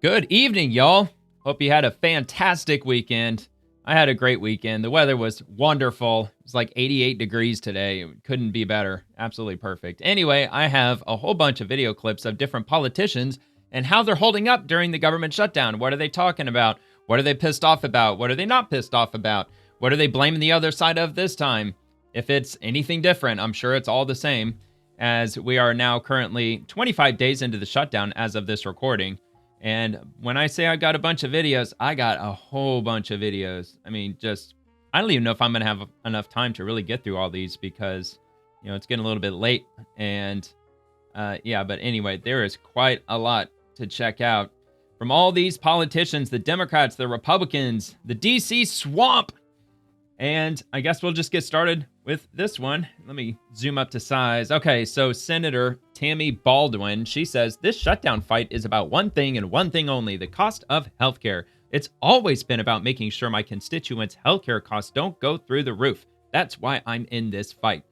Good evening, y'all. Hope you had a fantastic weekend. I had a great weekend. The weather was wonderful. It was like 88 degrees today. It couldn't be better. Absolutely perfect. Anyway, I have a whole bunch of video clips of different politicians and how they're holding up during the government shutdown. What are they talking about? What are they pissed off about? What are they not pissed off about? What are they blaming the other side of this time? If it's anything different, I'm sure it's all the same, as we are now currently 25 days into the shutdown as of this recording. And when I say I got a bunch of videos, I got a whole bunch of videos. I mean, I don't even know if I'm going to have enough time to really get through all these because, it's getting a little bit late. And but anyway, there is quite a lot to check out from all these politicians, the Democrats, the Republicans, the DC swamp. And I guess we'll just get started with this one. Let me zoom up to size. Okay, so Senator Tammy Baldwin, she says, this shutdown fight is about one thing and one thing only, the cost of healthcare. It's always been about making sure my constituents' healthcare costs don't go through the roof. That's why I'm in this fight.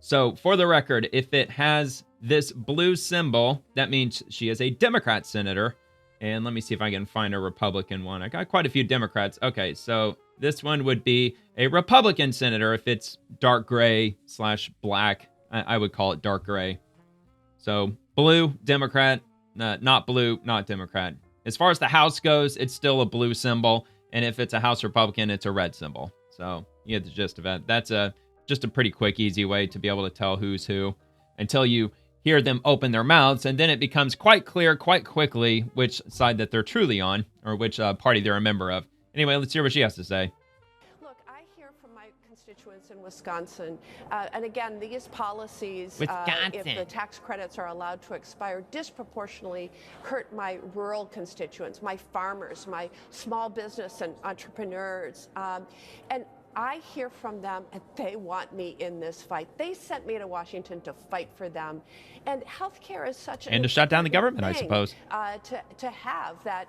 So for the record, if it has this blue symbol, that means she is a Democrat senator. And let me see if I can find a Republican one. I got quite a few Democrats. Okay, so this one would be a Republican senator if it's dark gray / black. I would call it dark gray. So blue, Democrat, not blue, not Democrat. As far as the House goes, it's still a blue symbol. And if it's a House Republican, it's a red symbol. So you get the gist of it. That's just a pretty quick, easy way to be able to tell who's who until you hear them open their mouths, and then it becomes quite clear quite quickly which side that they're truly on or which party they're a member of. Anyway, let's hear what she has to say. Look, I hear from my constituents in Wisconsin, and again, these policies, if the tax credits are allowed to expire, disproportionately hurt my rural constituents, my farmers, my small business and entrepreneurs, and I hear from them, and they want me in this fight. They sent me to Washington to fight for them. And healthcare is such and to shut down the government, I suppose. To have that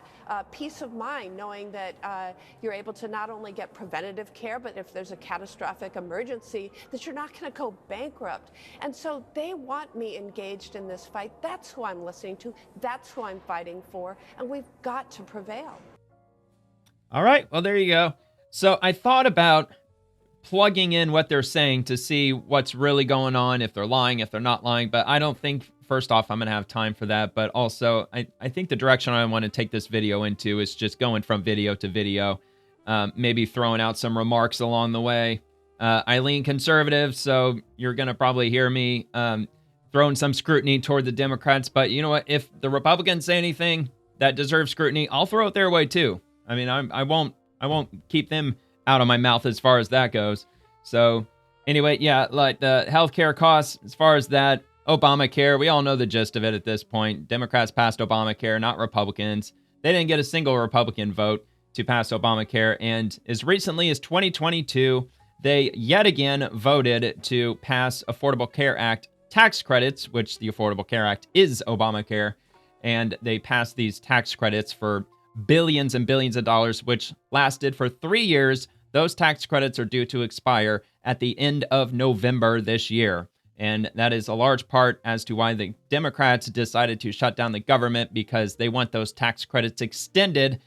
peace of mind, knowing that you're able to not only get preventative care, but if there's a catastrophic emergency, that you're not going to go bankrupt. And so they want me engaged in this fight. That's who I'm listening to. That's who I'm fighting for. And we've got to prevail. All right. Well, there you go. So I thought about plugging in what they're saying to see what's really going on, if they're lying, if they're not lying. But I don't think, first off, I'm going to have time for that. But also, I think the direction I want to take this video into is just going from video to video, maybe throwing out some remarks along the way. I lean conservative, so you're going to probably hear me throwing some scrutiny toward the Democrats. But you know what? If the Republicans say anything that deserves scrutiny, I'll throw it their way too. I mean, I won't keep them out of my mouth as far as that goes. So anyway, yeah, like the healthcare costs, as far as that, Obamacare, we all know the gist of it at this point. Democrats passed Obamacare, not Republicans. They didn't get a single Republican vote to pass Obamacare. And as recently as 2022, they yet again voted to pass Affordable Care Act tax credits, which the Affordable Care Act is Obamacare. And they passed these tax credits for billions and billions of dollars, which lasted for 3 years. Those tax credits are due to expire at the end of November this year. And that is a large part as to why the Democrats decided to shut down the government, because they want those tax credits extended,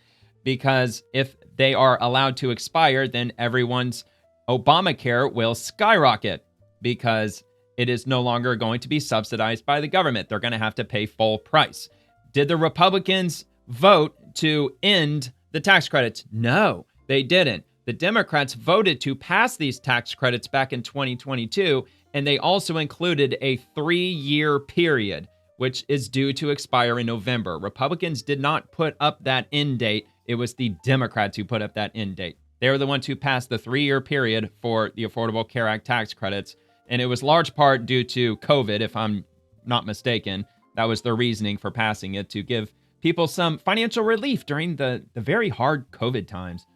because if they are allowed to expire, then everyone's Obamacare will skyrocket because it is no longer going to be subsidized by the government. They're going to have to pay full price. Did the Republicans vote to end the tax credits? No, they didn't. The Democrats voted to pass these tax credits back in 2022, and they also included a 3-year period, which is due to expire in November. Republicans did not put up that end date. It was the Democrats who put up that end date. They were the ones who passed the 3-year period for the Affordable Care Act tax credits, and it was large part due to COVID, if I'm not mistaken. That was their reasoning for passing it, to give people some financial relief during the very hard COVID times.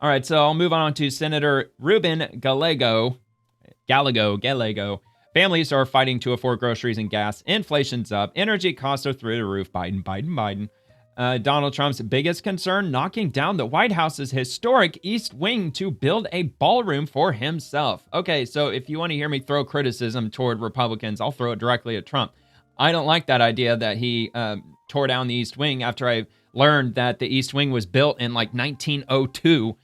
All right, so I'll move on to Senator Ruben Gallego. Families are fighting to afford groceries and gas. Inflation's up. Energy costs are through the roof. Biden. Donald Trump's biggest concern, knocking down the White House's historic East Wing to build a ballroom for himself. Okay, so if you want to hear me throw criticism toward Republicans, I'll throw it directly at Trump. I don't like that idea that he tore down the East Wing after I learned that the East Wing was built in like 1902.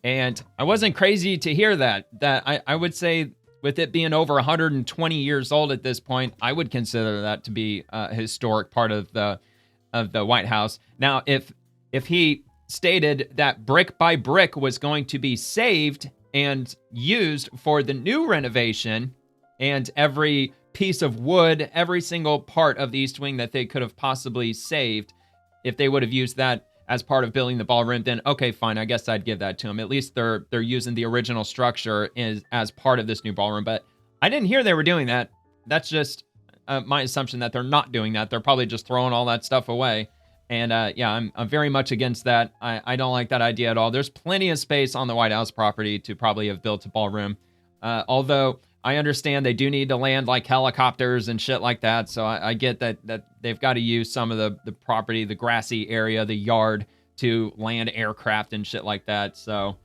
And I wasn't crazy to hear that. I would say with it being over 120 years old at this point, I would consider that to be a historic part of the White House. Now, if he stated that brick by brick was going to be saved and used for the new renovation, and every piece of wood, every single part of the East Wing that they could have possibly saved, if they would have used that as part of building the ballroom, then okay, fine. I guess I'd give that to them. At least they're using the original structure as part of this new ballroom. But I didn't hear they were doing that. That's just my assumption that they're not doing that. They're probably just throwing all that stuff away. And yeah, I'm very much against that. I don't like that idea at all. There's plenty of space on the White House property to probably have built a ballroom. Although I understand they do need to land like helicopters and shit like that. So I get that they've got to use some of the property, the grassy area, the yard to land aircraft and shit like that. So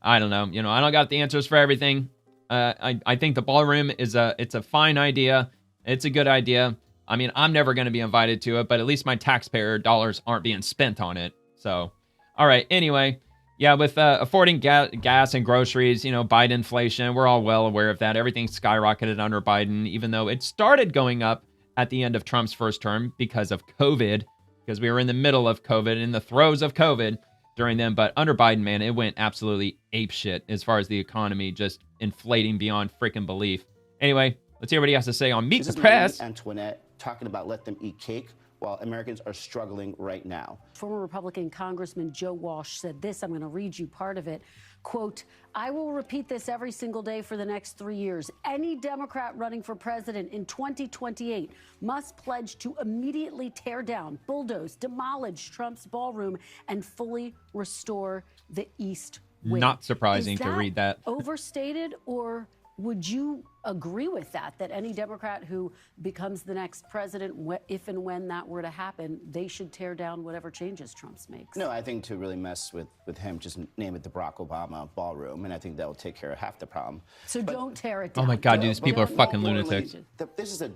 I don't know. I don't got the answers for everything. I think the ballroom it's a fine idea. It's a good idea. I mean, I'm never going to be invited to it, but at least my taxpayer dollars aren't being spent on it. So, all right. Anyway, yeah, with affording gas and groceries, Biden inflation, we're all well aware of that. Everything skyrocketed under Biden, even though it started going up at the end of Trump's first term because of COVID, because we were in the middle of COVID, in the throes of COVID during them. But under Biden, man, it went absolutely apeshit as far as the economy just inflating beyond freaking belief. Anyway, let's hear what he has to say on Meet the Press. Antoinette talking about let them eat cake while Americans are struggling right now. Former Republican Congressman Joe Walsh said this. I'm going to read you part of it. Quote, I will repeat this every single day for the next 3 years. Any Democrat running for president in 2028 must pledge to immediately tear down, bulldoze, demolish Trump's ballroom and fully restore the East Wing. Not surprising to read that. Overstated, or would you agree with that any Democrat who becomes the next president, if and when that were to happen, they should tear down whatever changes Trump makes? No, I think to really mess with him, just name it the Barack Obama ballroom, and I think that will take care of half the problem. So don't tear it down. Oh my God, these people are fucking lunatics. This is a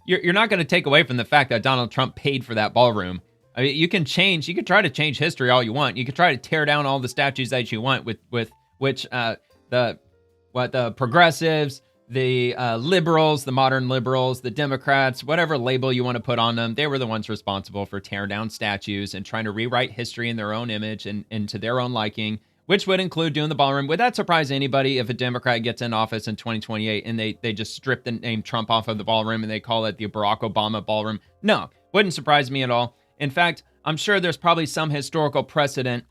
You're not going to take away from the fact that Donald Trump paid for that ballroom. I mean, you could try to change history all you want. You could try to tear down all the statues that you want with which the progressives, the liberals, the modern liberals, the Democrats, whatever label you want to put on them, they were the ones responsible for tearing down statues and trying to rewrite history in their own image and to their own liking, which would include doing the ballroom. Would that surprise anybody if a Democrat gets in office in 2028 and they just strip the name Trump off of the ballroom and they call it the Barack Obama ballroom? No, wouldn't surprise me at all. In fact, I'm sure there's probably some historical precedent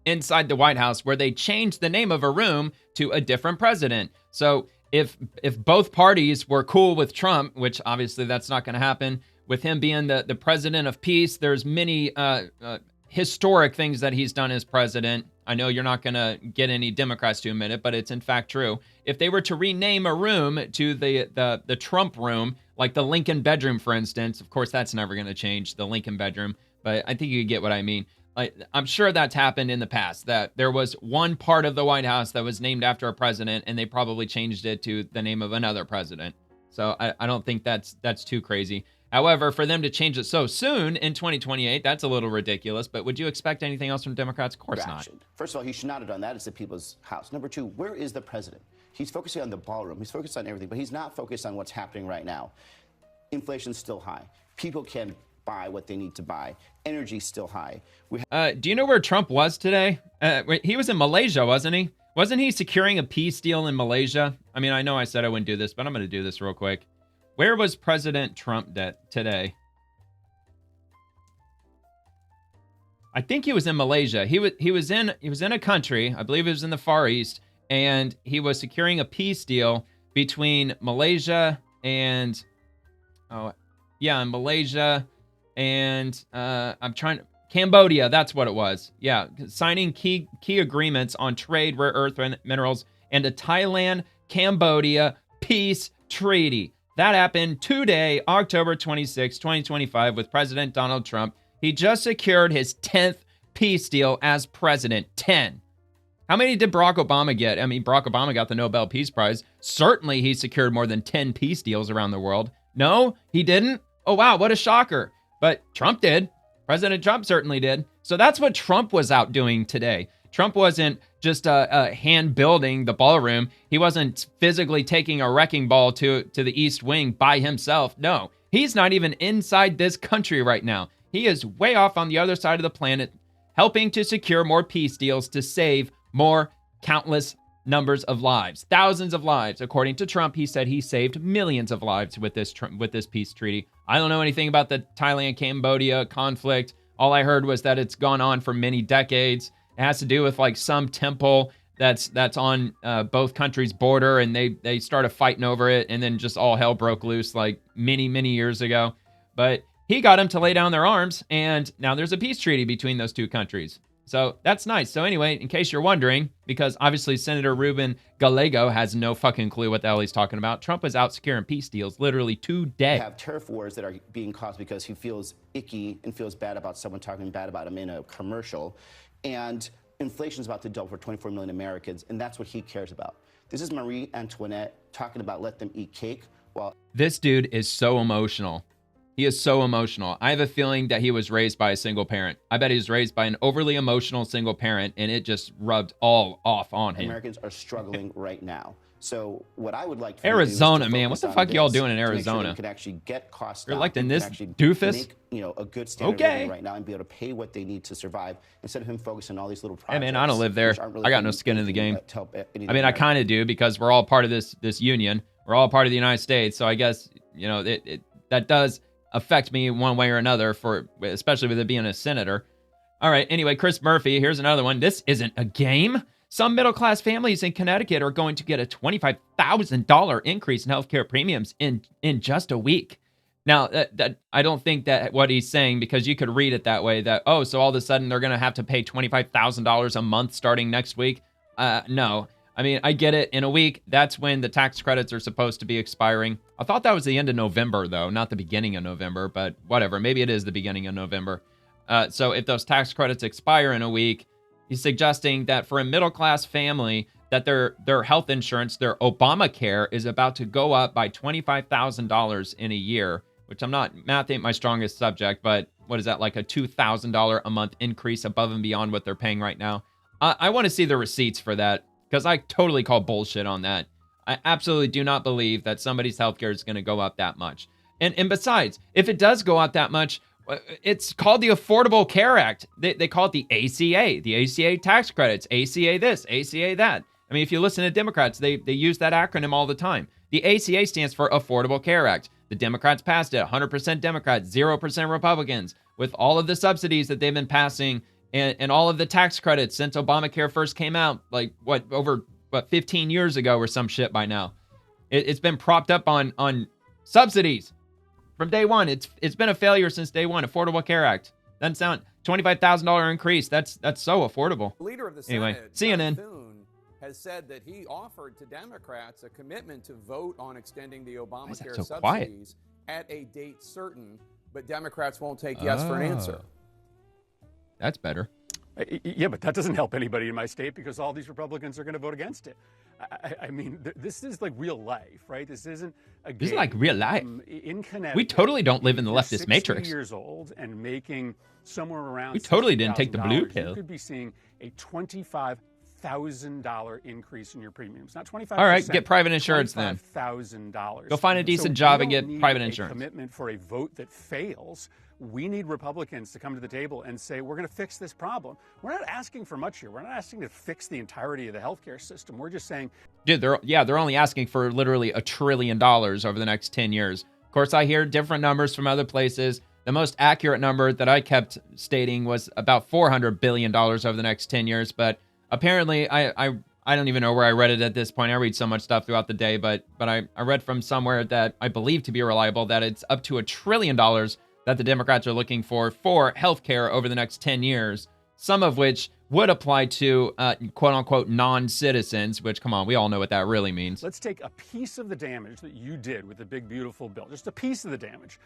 inside the White House where they changed the name of a room to a different president. So if both parties were cool with Trump, which obviously that's not going to happen, with him being the president of peace, there's many historic things that he's done as president. I know you're not going to get any Democrats to admit it, but it's in fact true. If they were to rename a room to the Trump room, like the Lincoln bedroom, for instance, of course, that's never going to change, the Lincoln bedroom, but I think you get what I mean. I'm sure that's happened in the past, that there was one part of the White House that was named after a president, and they probably changed it to the name of another president. So I don't think that's too crazy. However, for them to change it so soon in 2028, that's a little ridiculous. But would you expect anything else from Democrats? Of course not. First of all, he should not have done that. It's the people's house. Number two, where is the president? He's focusing on the ballroom. He's focused on everything, but he's not focused on what's happening right now. Inflation's still high. People can buy what they need to buy. Energy's still high. Do you know where Trump was today? He was in Malaysia, wasn't he? Wasn't he securing a peace deal in Malaysia? I mean, I know I said I wouldn't do this, but I'm going to do this real quick. Where was President Trump today? I think he was in Malaysia. He was in a country, I believe it was in the Far East, and he was securing a peace deal between Malaysia and Malaysia and Cambodia. That's what it was. Yeah, signing key agreements on trade, rare earth minerals, and a Thailand-Cambodia peace treaty. That happened today, October 26, 2025, with President Donald Trump. He just secured his 10th peace deal as president. 10. How many did Barack Obama get? I mean, Barack Obama got the Nobel Peace Prize. Certainly, he secured more than 10 peace deals around the world. No, he didn't? Oh, wow, what a shocker. But Trump did. President Trump certainly did. So that's what Trump was out doing today. Trump wasn't just hand building the ballroom. He wasn't physically taking a wrecking ball to the East Wing by himself. No, he's not even inside this country right now. He is way off on the other side of the planet, helping to secure more peace deals to save more countless numbers of lives, thousands of lives. According to Trump, he said he saved millions of lives with this peace treaty. I don't know anything about the Thailand-Cambodia conflict. All I heard was that it's gone on for many decades. It has to do with like some temple that's on both countries' border, and they started fighting over it, and then just all hell broke loose like many years ago. But he got them to lay down their arms, and now there's a peace treaty between those two countries. So that's nice. So anyway, in case you're wondering, because obviously Senator Ruben Gallego has no fucking clue what the hell he's talking about, Trump was out securing peace deals literally today. We have turf wars that are being caused because he feels icky and feels bad about someone talking bad about him in a commercial. And inflation is about to double for 24 million Americans, and that's what he cares about. This is Marie Antoinette talking about let them eat cake while... This dude is so emotional. He is so emotional. I have a feeling that he was raised by a single parent. I bet he was raised by an overly emotional single parent, and it just rubbed all off on him. Americans are struggling right now. So what I would like for Arizona, man, what the fuck y'all doing in Arizona? Sure can actually get costs You're down. electing this doofus? Make, a good standard of living right now and be able to pay what they need to survive instead of him focusing on all these little projects. Hey man, I don't live there. Really I got no skin in the game. I mean, I of kind of do because we're all part of this union. We're all part of the United States. So I guess, that does affect me one way or another, especially with it being a senator. All right. Anyway, Chris Murphy, here's another one. This isn't a game. Some middle-class families in Connecticut are going to get a $25,000 increase in healthcare premiums in just a week. Now, that I don't think that what he's saying, because you could read it that way, that, oh, so all of a sudden they're going to have to pay $25,000 a month starting next week. No. I mean, I get it. In a week, that's when the tax credits are supposed to be expiring. I thought that was the end of November, though, not the beginning of November, but whatever. Maybe it is the beginning of November. So if those tax credits expire in a week, he's suggesting that for a middle-class family, that their health insurance, their Obamacare, is about to go up by $25,000 in a year, which math ain't my strongest subject, but what is that, like a $2,000 a month increase above and beyond what they're paying right now? I want to see the receipts for that, because I totally call bullshit on that. I absolutely do not believe that somebody's healthcare is going to go up that much. And besides, if it does go up that much, it's called the Affordable Care Act. They call it the ACA tax credits, ACA this, ACA that. I mean, if you listen to Democrats, they use that acronym all the time. The ACA stands for Affordable Care Act. The Democrats passed it, 100% Democrats, 0% Republicans, with all of the subsidies that they've been passing and all of the tax credits since Obamacare first came out, like over 15 years ago or some shit by now. It's been propped up on subsidies from day one. It's been a failure since day one. Affordable Care Act. Doesn't sound $25,000 increase. That's so affordable. The leader of the Senate, anyway, CNN Thune, has said that he offered to Democrats a commitment to vote on extending the Obamacare subsidies at a date certain, but Democrats won't take yes for an answer. That's better. Yeah, but that doesn't help anybody in my state because all these Republicans are going to vote against it. I mean, this is like real life, right? This isn't a game. This is like real life. In Connecticut, we totally don't live in the leftist matrix. 60 years old and making somewhere around. We totally didn't take the blue pill. You could be seeing a $25,000 increase in your premiums. Not 25%. All right, get private insurance then. $25,000. Go find a decent job and get private insurance. Commitment for a vote that fails. We need Republicans to come to the table and say, we're going to fix this problem. We're not asking for much here. We're not asking to fix the entirety of the healthcare system. We're just saying... Dude, they're only asking for literally $1 trillion over the next 10 years. Of course, I hear different numbers from other places. The most accurate number that I kept stating was about $400 billion over the next 10 years. But apparently, I don't even know where I read it at this point. I read so much stuff throughout the day. But I read from somewhere that I believe to be reliable that it's up to $1 trillion that the Democrats are looking for healthcare over the next 10 years, some of which would apply to quote-unquote non-citizens, which, come on, we all know what that really means. Let's take a piece of the damage that you did with the big, beautiful bill, just a piece of the damage,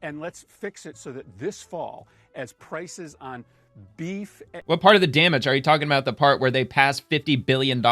and let's fix it so that this fall, as prices on beef... What part of the damage? Are you talking about the part where they passed $50 billion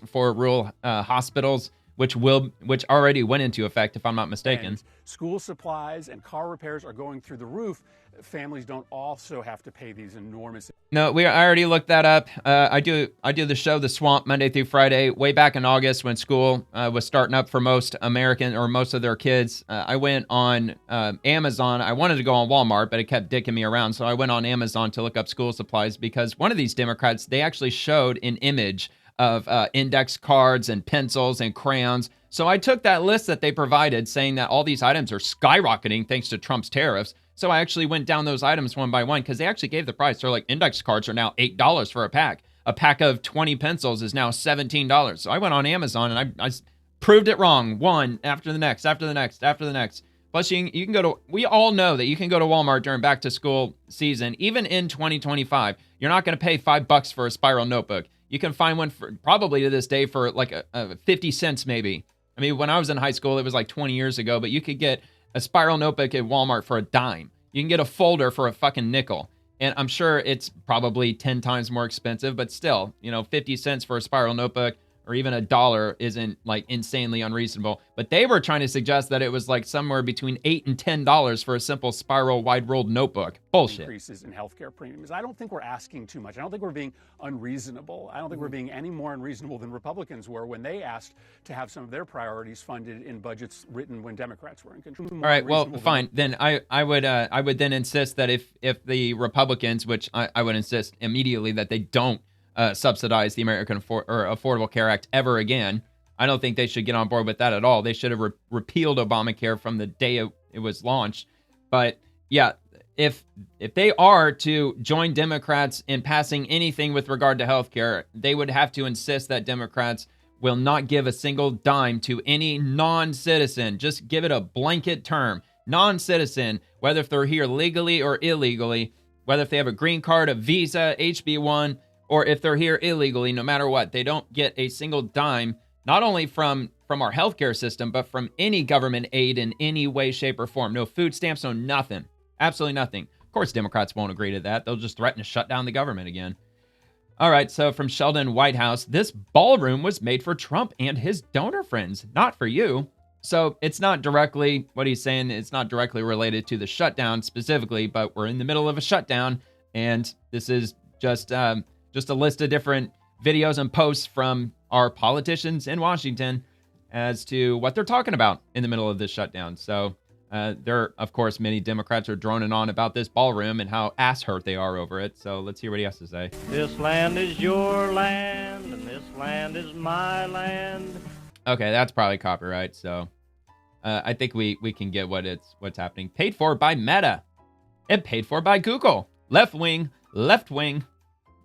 for rural hospitals which already went into effect, if I'm not mistaken. And school supplies and car repairs are going through the roof. Families don't also have to pay these enormous. No, I already looked that up. I do the show The Swamp Monday through Friday way back in August when school was starting up for most of their kids. I went on Amazon. I wanted to go on Walmart, but it kept dicking me around. So I went on Amazon to look up school supplies because one of these Democrats, they actually showed an image of index cards and pencils and crayons. So I took that list that they provided saying that all these items are skyrocketing thanks to Trump's tariffs. So I actually went down those items one by one because they actually gave the price. They're like, index cards are now $8 for a pack. A pack of 20 pencils is now $17. So I went on Amazon and I proved it wrong. One after the next, after the next, after the next. Plus, you can go to, we all know that you can go to Walmart during back to school season, even in 2025. You're not going to pay $5 for a spiral notebook. You can find one for probably to this day for like a 50 cents maybe. I mean, when I was in high school, it was like 20 years ago, but you could get a spiral notebook at Walmart for a dime. You can get a folder for a fucking nickel. And I'm sure it's probably 10 times more expensive, but still, 50 cents for a spiral notebook or even $1 isn't like insanely unreasonable. But they were trying to suggest that it was like somewhere between $8 and $10 for a simple spiral wide-ruled notebook. Bullshit. Increases in healthcare premiums. I don't think we're asking too much. I don't think we're being unreasonable. I don't think we're being any more unreasonable than Republicans were when they asked to have some of their priorities funded in budgets written when Democrats were in control. All right, well, fine. Then I would then insist that if the Republicans, which I would insist immediately that they don't subsidize the American Affordable Care Act ever again. I don't think they should get on board with that at all. They should have repealed Obamacare from the day it was launched. But yeah, if they are to join Democrats in passing anything with regard to healthcare, they would have to insist that Democrats will not give a single dime to any non-citizen. Just give it a blanket term. Non-citizen, whether if they're here legally or illegally, whether if they have a green card, a visa, HB1, or if they're here illegally, no matter what, they don't get a single dime, not only from our healthcare system, but from any government aid in any way, shape, or form. No food stamps, no nothing. Absolutely nothing. Of course, Democrats won't agree to that. They'll just threaten to shut down the government again. All right, so from Sheldon White House, this ballroom was made for Trump and his donor friends, not for you. So it's not directly, what he's saying, it's not directly related to the shutdown specifically, but we're in the middle of a shutdown, and this is just a list of different videos and posts from our politicians in Washington as to what they're talking about in the middle of this shutdown. So of course, many Democrats are droning on about this ballroom and how ass hurt they are over it. So let's hear what he has to say. This land is your land, and this land is my land. Okay, that's probably copyright. So I think we can get what's happening. Paid for by Meta and paid for by Google. Left wing.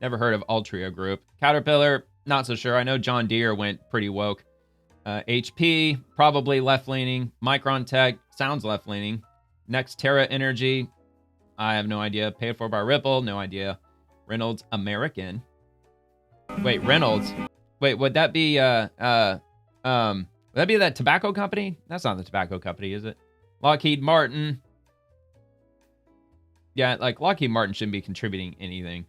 Never heard of Altria Group. Caterpillar, not so sure. I know John Deere went pretty woke. HP, probably left-leaning. Micron Tech, sounds left-leaning. Nextera Energy, I have no idea. Paid for by Ripple, no idea. Reynolds American. Wait, Reynolds. Wait, would that be would that be that tobacco company? That's not the tobacco company, is it? Lockheed Martin. Yeah, like Lockheed Martin shouldn't be contributing anything.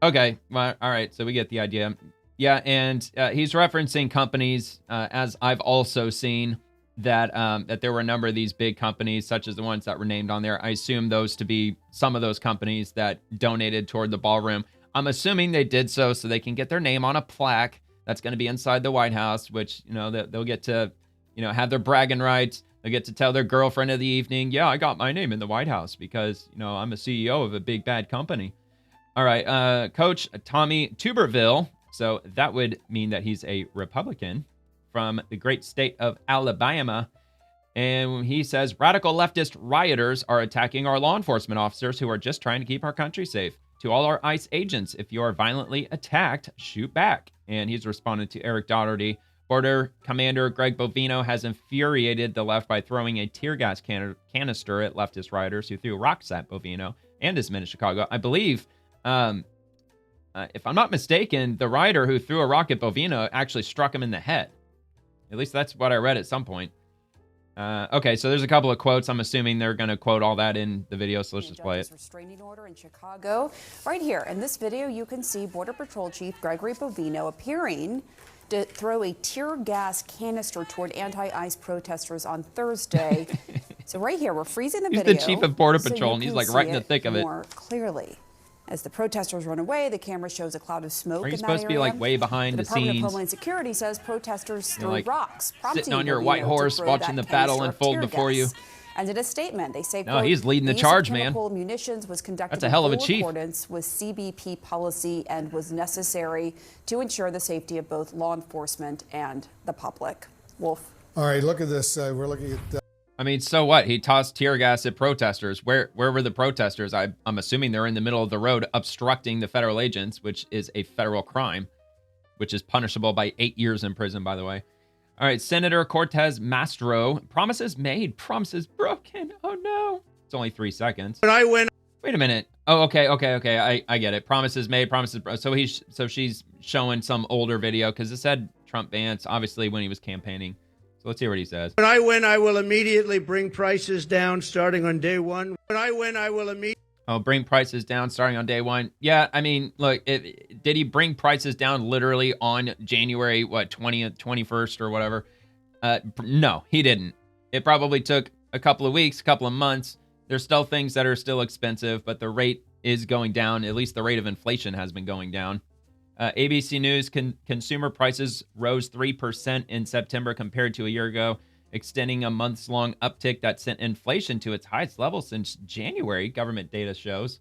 Okay, well, all right, so we get the idea. Yeah, and he's referencing companies, as I've also seen, that there were a number of these big companies, such as the ones that were named on there. I assume those to be some of those companies that donated toward the ballroom. I'm assuming they did so they can get their name on a plaque that's going to be inside the White House, which, they'll get to, have their bragging rights. They'll get to tell their girlfriend of the evening, yeah, I got my name in the White House because, I'm a CEO of a big bad company. All right, Coach Tommy Tuberville. So that would mean that he's a Republican from the great state of Alabama. And he says, radical leftist rioters are attacking our law enforcement officers who are just trying to keep our country safe. To all our ICE agents, if you are violently attacked, shoot back. And he's responded to Eric Doherty. Border Commander Greg Bovino has infuriated the left by throwing a tear gas canister at leftist rioters who threw rocks at Bovino and his men in Chicago. I believe, if I'm not mistaken, the rioter who threw a rock at Bovino actually struck him in the head. At least that's what I read at some point. Okay, so there's a couple of quotes. I'm assuming they're going to quote all that in the video, so let's just play it. Restraining order in Chicago. Right here in this video, you can see Border Patrol Chief Gregory Bovino appearing to throw a tear gas canister toward anti-ICE protesters on Thursday. So right here, we're freezing the video. He's the chief of Border Patrol, and he's like right in the thick of it. More clearly. As the protesters run away, the camera shows a cloud of smoke. Are you in that supposed to be like way behind the Department scenes? of Homeland Security says protesters threw like rocks, prompting sitting on your white horse, watching the battle unfold before you. And in a statement, they say, no, he's leading the charge, man. Munitions was conducted That's a hell of a chief. in accordance with CBP policy and was necessary to ensure the safety of both law enforcement and the public. Wolf. All right, look at this. We're looking at. I mean, so what? He tossed tear gas at protesters. Where were the protesters? I'm assuming they're in the middle of the road obstructing the federal agents, which is a federal crime, which is punishable by 8 years in prison, by the way. All right, Senator Cortez Masto, promises made, promises broken. Oh, no. It's only 3 seconds. When I win. Wait a minute. Oh, okay. I get it. Promises made, promises. So she's showing some older video because it said Trump bans, obviously, when he was campaigning. So let's hear what he says. When I win, I will immediately bring prices down starting on day one. When I win, I will immediately. Oh, bring prices down starting on day one. Yeah, I mean, look, did he bring prices down literally on January, 20th, 21st or whatever? No, he didn't. It probably took a couple of weeks, a couple of months. There's still things that are still expensive, but the rate is going down. At least the rate of inflation has been going down. ABC News, consumer prices rose 3% in September compared to a year ago, extending a months-long uptick that sent inflation to its highest level since January, government data shows.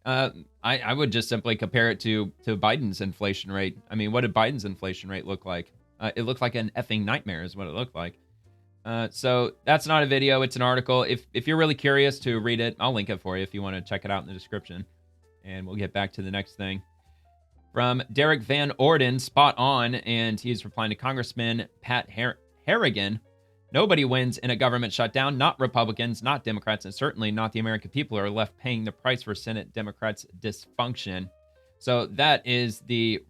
I would just simply compare it to Biden's inflation rate. I mean, what did Biden's inflation rate look like? It looked like an effing nightmare is what it looked like. So that's not a video. It's an article. If you're really curious to read it, I'll link it for you if you want to check it out in the description. And we'll get back to the next thing. From Derek Van Orden, spot on, and he's replying to Congressman Pat Harrigan. Nobody wins in a government shutdown, not Republicans, not Democrats, and certainly not the American people who are left paying the price for Senate Democrats' dysfunction. So that is the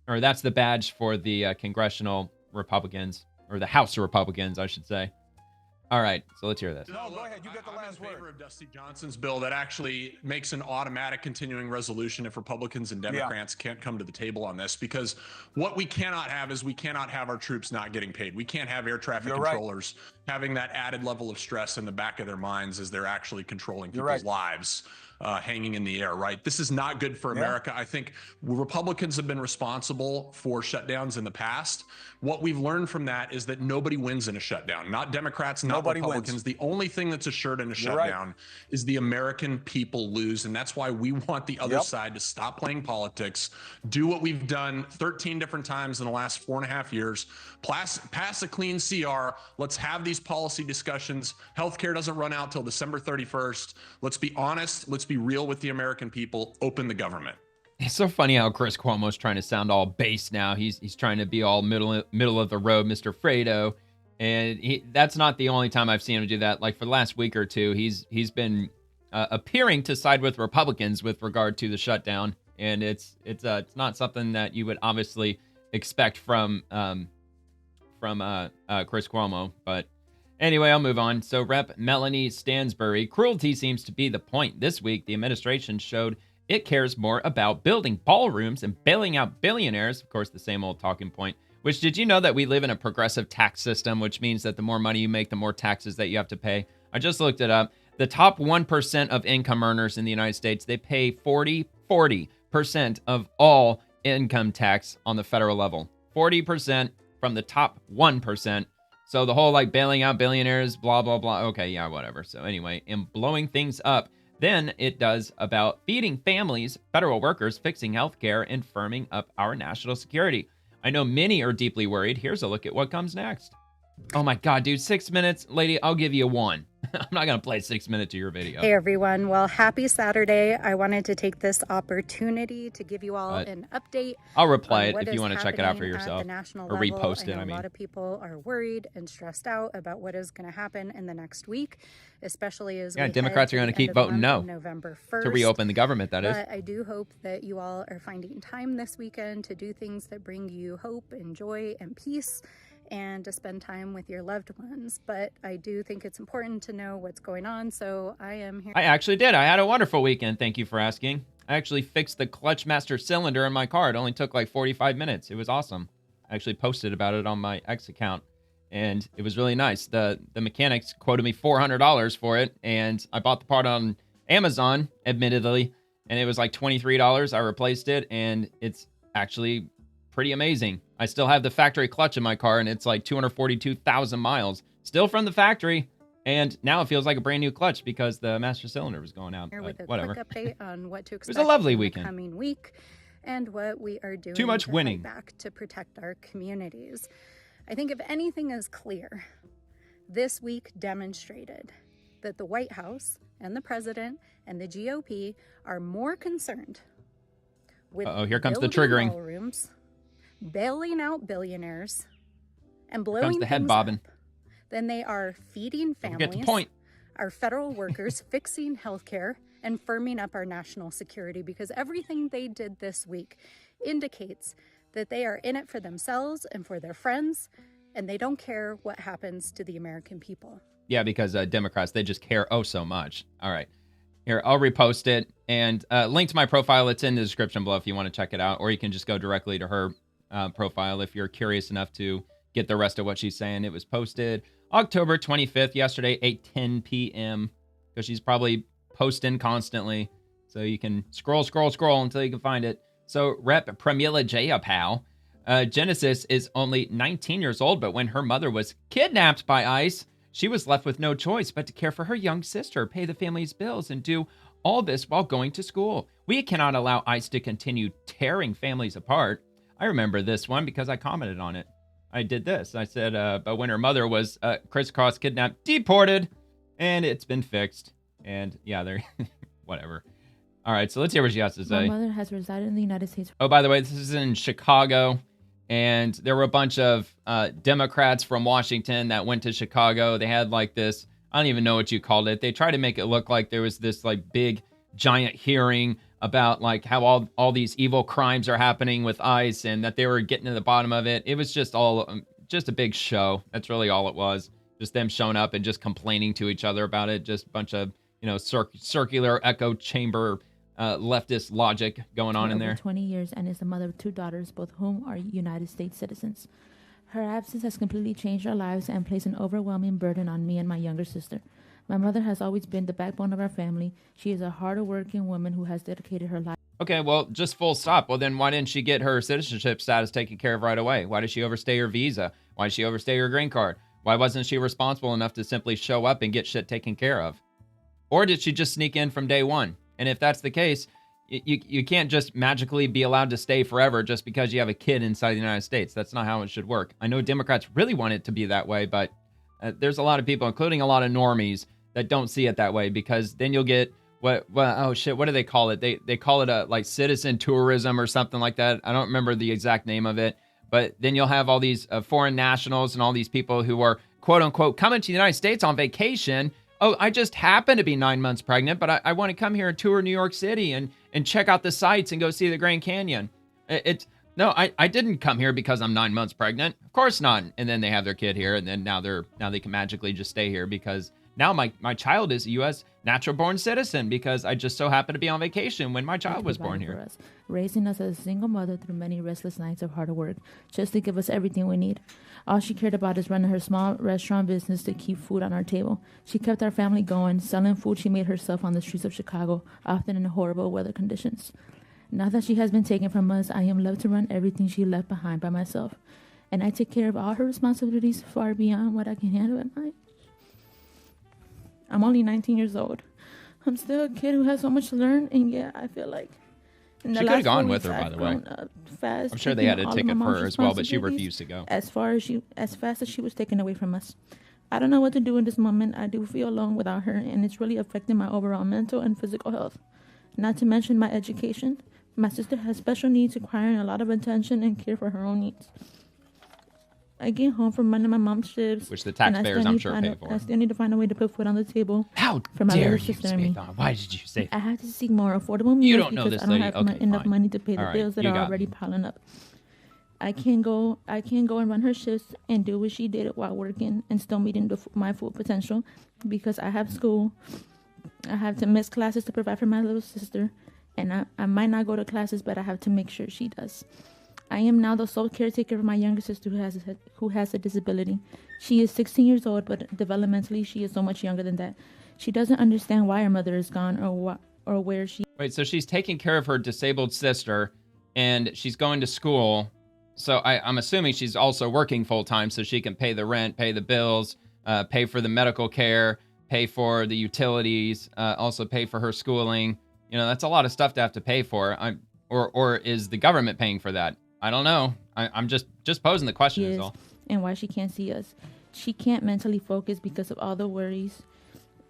that's the badge for the congressional Republicans, or the House Republicans, I should say. All right, so let's hear this. No, go ahead. You get the last word. I'm in favor of Dusty Johnson's bill that actually makes an automatic continuing resolution if Republicans and Democrats can't come to the table on this, because what we cannot have is we cannot have our troops not getting paid. We can't have air traffic controllers having that added level of stress in the back of their minds as they're actually controlling people's lives. Hanging in the air, right? This is not good for America. I think Republicans have been responsible for shutdowns in the past. What we've learned from that is that nobody wins in a shutdown. Not Democrats, not Republicans. The only thing that's assured in a shutdown is the American people lose. And that's why we want the other side to stop playing politics, do what we've done 13 different times in the last 4.5 years, pass a clean CR. Let's have these policy discussions. Healthcare doesn't run out till December 31st. Let's be honest. Let's be real with the American people. Open the government. It's so funny how Chris Cuomo's trying to sound all base now. He's trying to be all middle of the road, Mr. Fredo, and that's not the only time I've seen him do that. Like for the last week or two, he's been appearing to side with Republicans with regard to the shutdown, and it's not something that you would obviously expect from Chris Cuomo, but. Anyway, I'll move on. So Rep. Melanie Stansbury, cruelty seems to be the point. This week, the administration showed it cares more about building ballrooms and bailing out billionaires. Of course, the same old talking point. Which, did you know that we live in a progressive tax system, which means that the more money you make, the more taxes that you have to pay? I just looked it up. The top 1% of income earners in the United States, they pay 40% of all income tax on the federal level. 40% from the top 1%. So the whole like bailing out billionaires, blah, blah, blah. Okay, yeah, whatever. So anyway, and blowing things up than it does about feeding families, federal workers, fixing healthcare, and firming up our national security. I know many are deeply worried. Here's a look at what comes next. Oh my God, dude, 6 minutes? Lady, I'll give you 1. I'm not going to play 6 minutes of your video. Hey, everyone. Well, happy Saturday. I wanted to take this opportunity to give you all an update. I'll reply it if you want to check it out for yourself. Or repost it, I mean. A lot of people are worried and stressed out about what is going to happen in the next week, especially as Democrats are going to keep voting no November 1st, to reopen the government, that is. But I do hope that you all are finding time this weekend to do things that bring you hope and joy and peace, and to spend time with your loved ones. But I do think it's important to know what's going on, so I am here. I actually did. I had a wonderful weekend. Thank you for asking. I actually fixed the clutch master cylinder in my car. It only took like 45 minutes. It was awesome. I actually posted about it on my X account, and it was really nice. The mechanics quoted me $400 for it, and I bought the part on Amazon, admittedly, and it was like $23. I replaced it, and it's actually pretty amazing. I still have the factory clutch in my car, and it's like 242,000 miles. Still from the factory, and now it feels like a brand new clutch because the master cylinder was going out. With a whatever. quick update on what to expect It was a lovely in the weekend. coming week and what we are doing Too much to winning. fight back to protect our communities. I think if anything is clear, this week demonstrated that the White House and the president and the GOP are more concerned with here comes the building triggering. ballrooms, bailing out billionaires, and Comes blowing the head things bobbing. up than they are feeding Don't families, forget the point. our federal workers, fixing healthcare, and firming up our national security, because everything they did this week indicates that they are in it for themselves and for their friends, and they don't care what happens to the American people. Yeah, because Democrats, they just care oh so much. All right. Here, I'll repost it, and link to my profile. It's in the description below if you want to check it out, or you can just go directly to her profile if you're curious enough to get the rest of what she's saying. It was posted October 25th, yesterday, 8:10 p.m., because she's probably posting constantly, so you can scroll until you can find it. So Rep. Pramila Jayapal, Genesis is only 19 years old, but when her mother was kidnapped by ICE, she was left with no choice but to care for her young sister, pay the family's bills, and do all this while going to school. We cannot allow ICE to continue tearing families apart. I remember this one because I commented on it. I did this. I said, but when her mother was crisscross kidnapped, deported, and it's been fixed. And yeah, they're whatever. All right, so let's hear what she has to say. My mother has resided in the United States. Oh, by the way, this is in Chicago. And there were a bunch of Democrats from Washington that went to Chicago. They had like this, I don't even know what you called it. They tried to make it look like there was this like big giant hearing about like how all these evil crimes are happening with ICE and that they were getting to the bottom of it. It was just just a big show. That's really all it was. Just them showing up and just complaining to each other about it. Just a bunch of, circular echo chamber leftist logic going on in there. 20 years and is the mother of 2 daughters, both whom are United States citizens. Her absence has completely changed our lives and placed an overwhelming burden on me and my younger sister. My mother has always been the backbone of our family. She is a hard-working woman who has dedicated her life. Okay, well, just full stop. Well, then why didn't she get her citizenship status taken care of right away? Why did she overstay her visa? Why did she overstay her green card? Why wasn't she responsible enough to simply show up and get shit taken care of? Or did she just sneak in from day one? And if that's the case, you can't just magically be allowed to stay forever just because you have a kid inside the United States. That's not how it should work. I know Democrats really want it to be that way, but there's a lot of people, including a lot of normies, that don't see it that way, because then you'll get what do they call it? They call it a like citizen tourism or something like that. I don't remember the exact name of it, but then you'll have all these foreign nationals and all these people who are quote unquote coming to the United States on vacation. Oh, I just happen to be 9 months pregnant, but I want to come here and tour New York City and check out the sights and go see the Grand Canyon. I didn't come here because I'm 9 months pregnant. Of course not. And then they have their kid here, and then now they can magically just stay here because now my child is a U.S. natural born citizen because I just so happened to be on vacation when my child was born here. Us, raising us as a single mother through many restless nights of hard work, just to give us everything we need. All she cared about is running her small restaurant business to keep food on our table. She kept our family going, selling food she made herself on the streets of Chicago, often in horrible weather conditions. Now that she has been taken from us, I am left to run everything she left behind by myself. And I take care of all her responsibilities far beyond what I can handle at night. I'm only 19 years old. I'm still a kid who has so much to learn, and yeah, I feel like She could have gone with her, by the way. I'm sure they had a ticket for her as well, but she refused to go. As fast as she was taken away from us. I don't know what to do in this moment. I do feel alone without her, and it's really affecting my overall mental and physical health. Not to mention my education. My sister has special needs requiring a lot of attention and care for her own needs. I get home from running my mom's shifts, which the taxpayers, I'm sure, pay for. I still need to find a way to put food on the table. How for my dare little you, sister and me. Why did you say that? I had to seek more affordable meals You don't know because this I don't lady. have Okay, enough fine. money to pay the All right, bills that you are got already me. piling up. I can't go and run her shifts and do what she did while working and still meeting my full potential because I have school. I have to miss classes to provide for my little sister, and I might not go to classes, but I have to make sure she does. I am now the sole caretaker of my younger sister who has a disability. She is 16 years old, but developmentally she is so much younger than that. She doesn't understand why her mother is gone or where she... Wait, so she's taking care of her disabled sister, and she's going to school. So I'm assuming she's also working full-time so she can pay the rent, pay the bills, pay for the medical care, pay for the utilities, also pay for her schooling. You know, that's a lot of stuff to have to pay for. Or is the government paying for that? I don't know. I'm just posing the question is all. And why she can't see us. She can't mentally focus because of all the worries.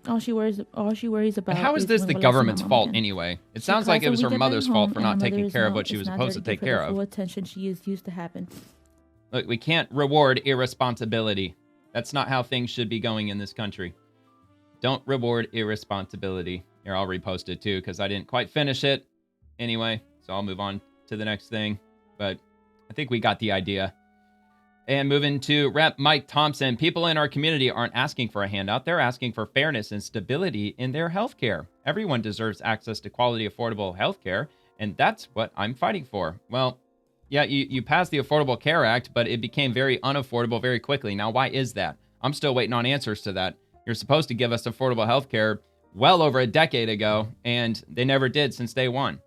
All she worries about. And how is this the government's fault anyway? It sounds like it was her mother's fault for not taking care of what she was supposed to take care of. Full attention she is used to happen. Look, we can't reward irresponsibility. That's not how things should be going in this country. Don't reward irresponsibility. Here, I'll repost it too because I didn't quite finish it. Anyway, so I'll move on to the next thing. But I think we got the idea. And moving to Rep. Mike Thompson, people in our community aren't asking for a handout. They're asking for fairness and stability in their health care. Everyone deserves access to quality, affordable health care, and that's what I'm fighting for. Well, yeah, you passed the Affordable Care Act, but it became very unaffordable very quickly. Now, why is that? I'm still waiting on answers to that. You're supposed to give us affordable health care well over a decade ago, and they never did since day one.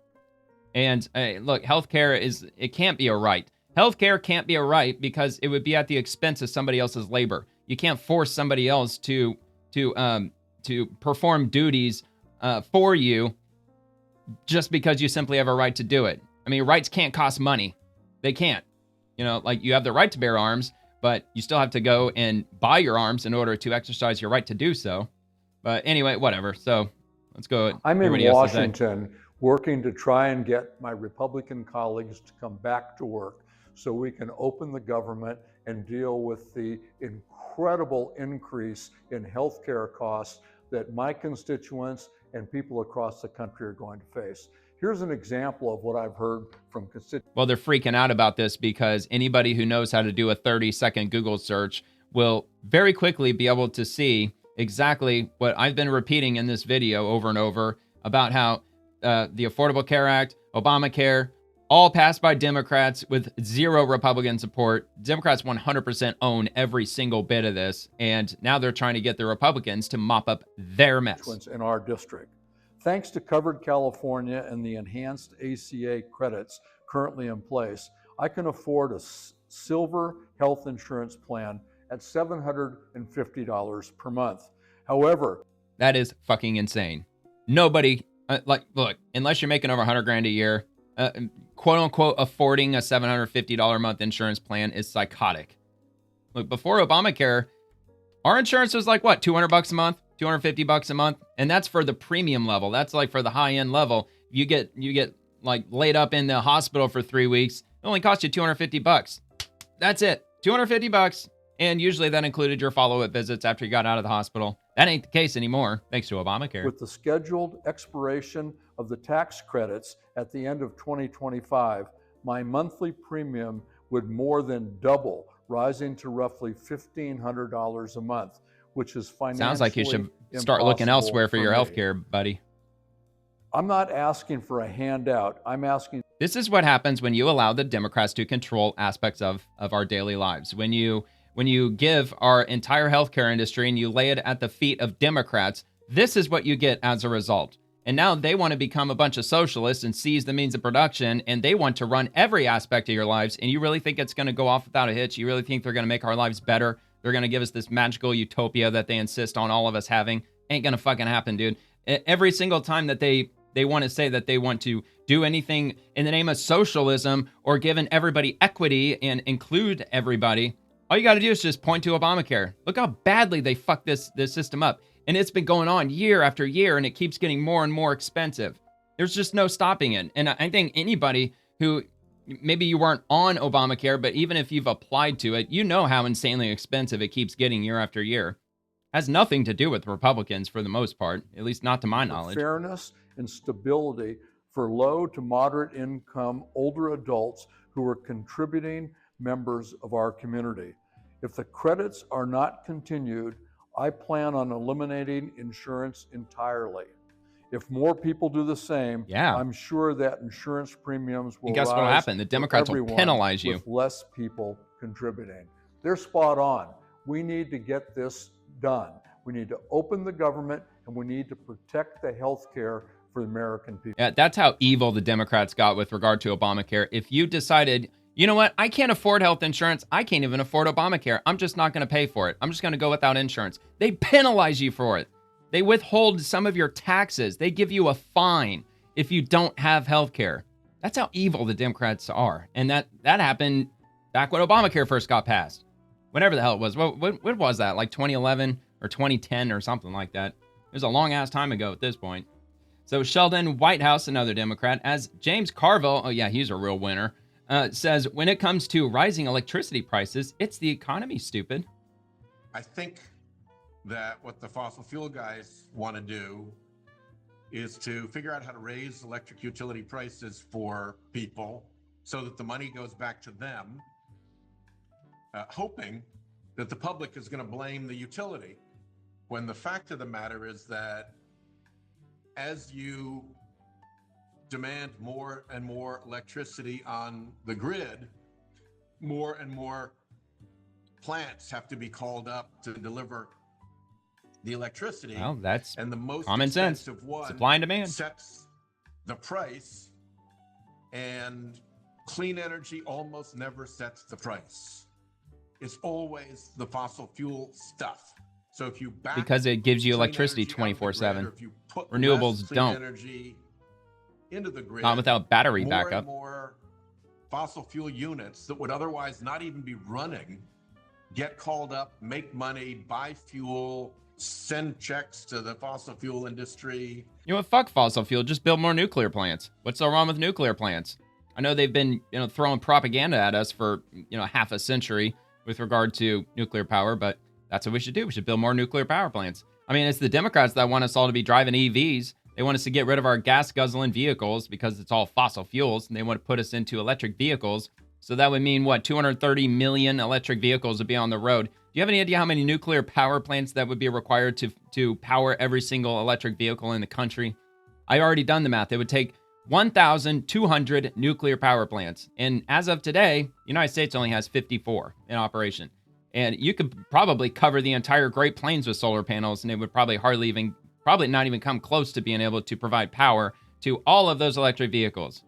And look, healthcare it can't be a right. Healthcare can't be a right because it would be at the expense of somebody else's labor. You can't force somebody else to perform duties for you just because you simply have a right to do it. I mean, rights can't cost money. They can't. You know, like you have the right to bear arms, but you still have to go and buy your arms in order to exercise your right to do so. But anyway, whatever. So let's go. I'm in Washington working to try and get my Republican colleagues to come back to work so we can open the government and deal with the incredible increase in healthcare costs that my constituents and people across the country are going to face. Here's an example of what I've heard from constituents. Well, they're freaking out about this because anybody who knows how to do a 30-second Google search will very quickly be able to see exactly what I've been repeating in this video over and over about how the Affordable Care Act, Obamacare, all passed by Democrats with zero Republican support. Democrats 100% own every single bit of this, and now they're trying to get the Republicans to mop up their mess. In our district. Thanks to Covered California and the enhanced ACA credits currently in place, I can afford a silver health insurance plan at $750 per month. However, that is fucking insane. Nobody, look, unless you're making over 100 grand a year, quote unquote, affording a $750 a month insurance plan is psychotic. Look, before Obamacare, our insurance was like what, $200 a month, $250 a month, and that's for the premium level. That's like for the high end level. You get like laid up in the hospital for 3 weeks. It only costs you $250. That's it, $250, and usually that included your follow-up visits after you got out of the hospital. That ain't the case anymore, thanks to Obamacare. With the scheduled expiration of the tax credits at the end of 2025, my monthly premium would more than double, rising to roughly $1,500 a month, which is financially Sounds like you should start looking elsewhere for your health care, buddy. I'm not asking for a handout. I'm asking. This is what happens when you allow the Democrats to control aspects of our daily lives. When you give our entire healthcare industry and you lay it at the feet of Democrats, this is what you get as a result. And now they want to become a bunch of socialists and seize the means of production, and they want to run every aspect of your lives. And you really think it's going to go off without a hitch? You really think they're going to make our lives better? They're going to give us this magical utopia that they insist on all of us having? Ain't going to fucking happen, dude. Every single time that they want to say that they want to do anything in the name of socialism or giving everybody equity and include everybody, all you got to do is just point to Obamacare. Look how badly they fucked this system up. And it's been going on year after year, and it keeps getting more and more expensive. There's just no stopping it. And I think anybody who, maybe you weren't on Obamacare, but even if you've applied to it, you know how insanely expensive it keeps getting year after year. Has nothing to do with Republicans for the most part, at least not to my knowledge. Fairness and stability for low to moderate income older adults who are contributing members of our community. If the credits are not continued, I plan on eliminating insurance entirely. If more people do the same, yeah, I'm sure that insurance premiums will and guess rise what'll happen? The Democrats will penalize you with less people contributing. They're spot on. We need to get this done. We need to open the government, and we need to protect the health care for the American people. Yeah, that's how evil the Democrats got with regard to Obamacare. If you decided, you know what, I can't afford health insurance, I can't even afford Obamacare, I'm just not going to pay for it, I'm just going to go without insurance, they penalize you for it. They withhold some of your taxes. They give you a fine if you don't have health care. That's how evil the Democrats are. And that happened back when Obamacare first got passed. Whenever the hell it was. What was that? Like 2011 or 2010 or something like that. It was a long ass time ago at this point. So Sheldon Whitehouse, another Democrat, as James Carville, oh yeah, he's a real winner, says, when it comes to rising electricity prices, it's the economy, stupid. I think that what the fossil fuel guys want to do is to figure out how to raise electric utility prices for people so that the money goes back to them, hoping that the public is going to blame the utility, when the fact of the matter is that as you demand more and more electricity on the grid, more and more plants have to be called up to deliver the electricity. Well, that's and the most common sense. One supply and demand sets the price, and clean energy almost never sets the price. It's always the fossil fuel stuff. So if you back because it gives you electricity 24/7. Renewables don't. Energy into the grid, not without battery more backup. And more fossil fuel units that would otherwise not even be running get called up, make money, buy fuel, send checks to the fossil fuel industry. You know what? Fuck fossil fuel. Just build more nuclear plants. What's so wrong with nuclear plants? I know they've been, throwing propaganda at us for, half a century with regard to nuclear power, but that's what we should do. We should build more nuclear power plants. I mean, it's the Democrats that want us all to be driving EVs. They want us to get rid of our gas-guzzling vehicles because it's all fossil fuels, and they want to put us into electric vehicles. So that would mean, 230 million electric vehicles would be on the road. Do you have any idea how many nuclear power plants that would be required to power every single electric vehicle in the country? I already done the math. It would take 1,200 nuclear power plants. And as of today, the United States only has 54 in operation. And you could probably cover the entire Great Plains with solar panels, and it would probably not even come close to being able to provide power to all of those electric vehicles.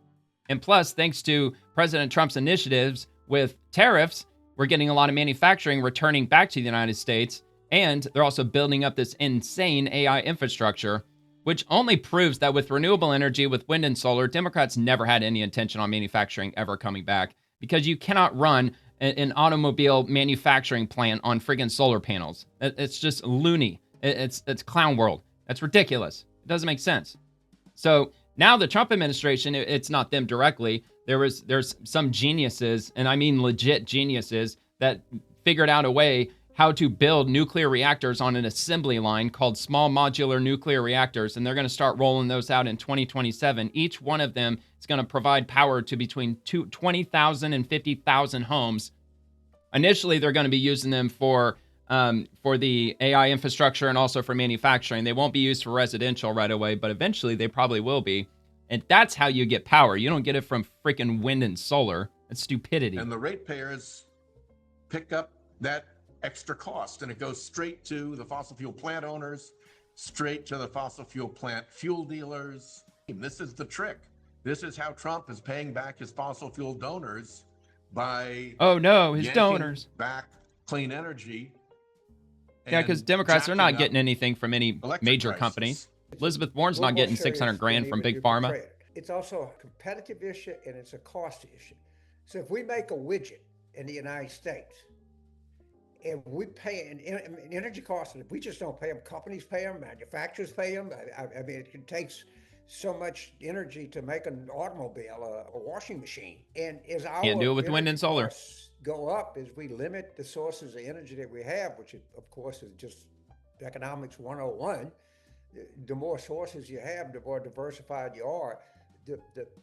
And plus, thanks to President Trump's initiatives with tariffs, we're getting a lot of manufacturing returning back to the United States, and they're also building up this insane AI infrastructure, which only proves that with renewable energy, with wind and solar, Democrats never had any intention on manufacturing ever coming back, because you cannot run an automobile manufacturing plant on friggin' solar panels. It's just loony. It's clown world. That's ridiculous. It doesn't make sense. So now the Trump administration, it's not them directly. There's some geniuses, and I mean legit geniuses, that figured out a way how to build nuclear reactors on an assembly line called small modular nuclear reactors, and they're going to start rolling those out in 2027. Each one of them is going to provide power to between 20,000 and 50,000 homes. Initially, they're going to be using them for the AI infrastructure and also for manufacturing. They won't be used for residential right away, but eventually they probably will be. And that's how you get power. You don't get it from freaking wind and solar. That's stupidity. And the ratepayers pick up that extra cost, and it goes straight to the fossil fuel plant owners, straight to the fossil fuel plant fuel dealers. This is the trick. This is how Trump is paying back his fossil fuel donors by his donors back clean energy. Yeah, because Democrats are not getting anything from any major companies. Elizabeth Warren's not getting $600,000 from Big Pharma. It's also a competitive issue, and it's a cost issue. So if we make a widget in the United States, and we pay an energy costs, if we just don't pay them, companies pay them, manufacturers pay them. I mean, it takes so much energy to make an automobile, a washing machine. And as our can't do it with wind and solar go up, as we limit the sources of energy that we have, which of course is just economics 101. The more sources you have, the more diversified you are, the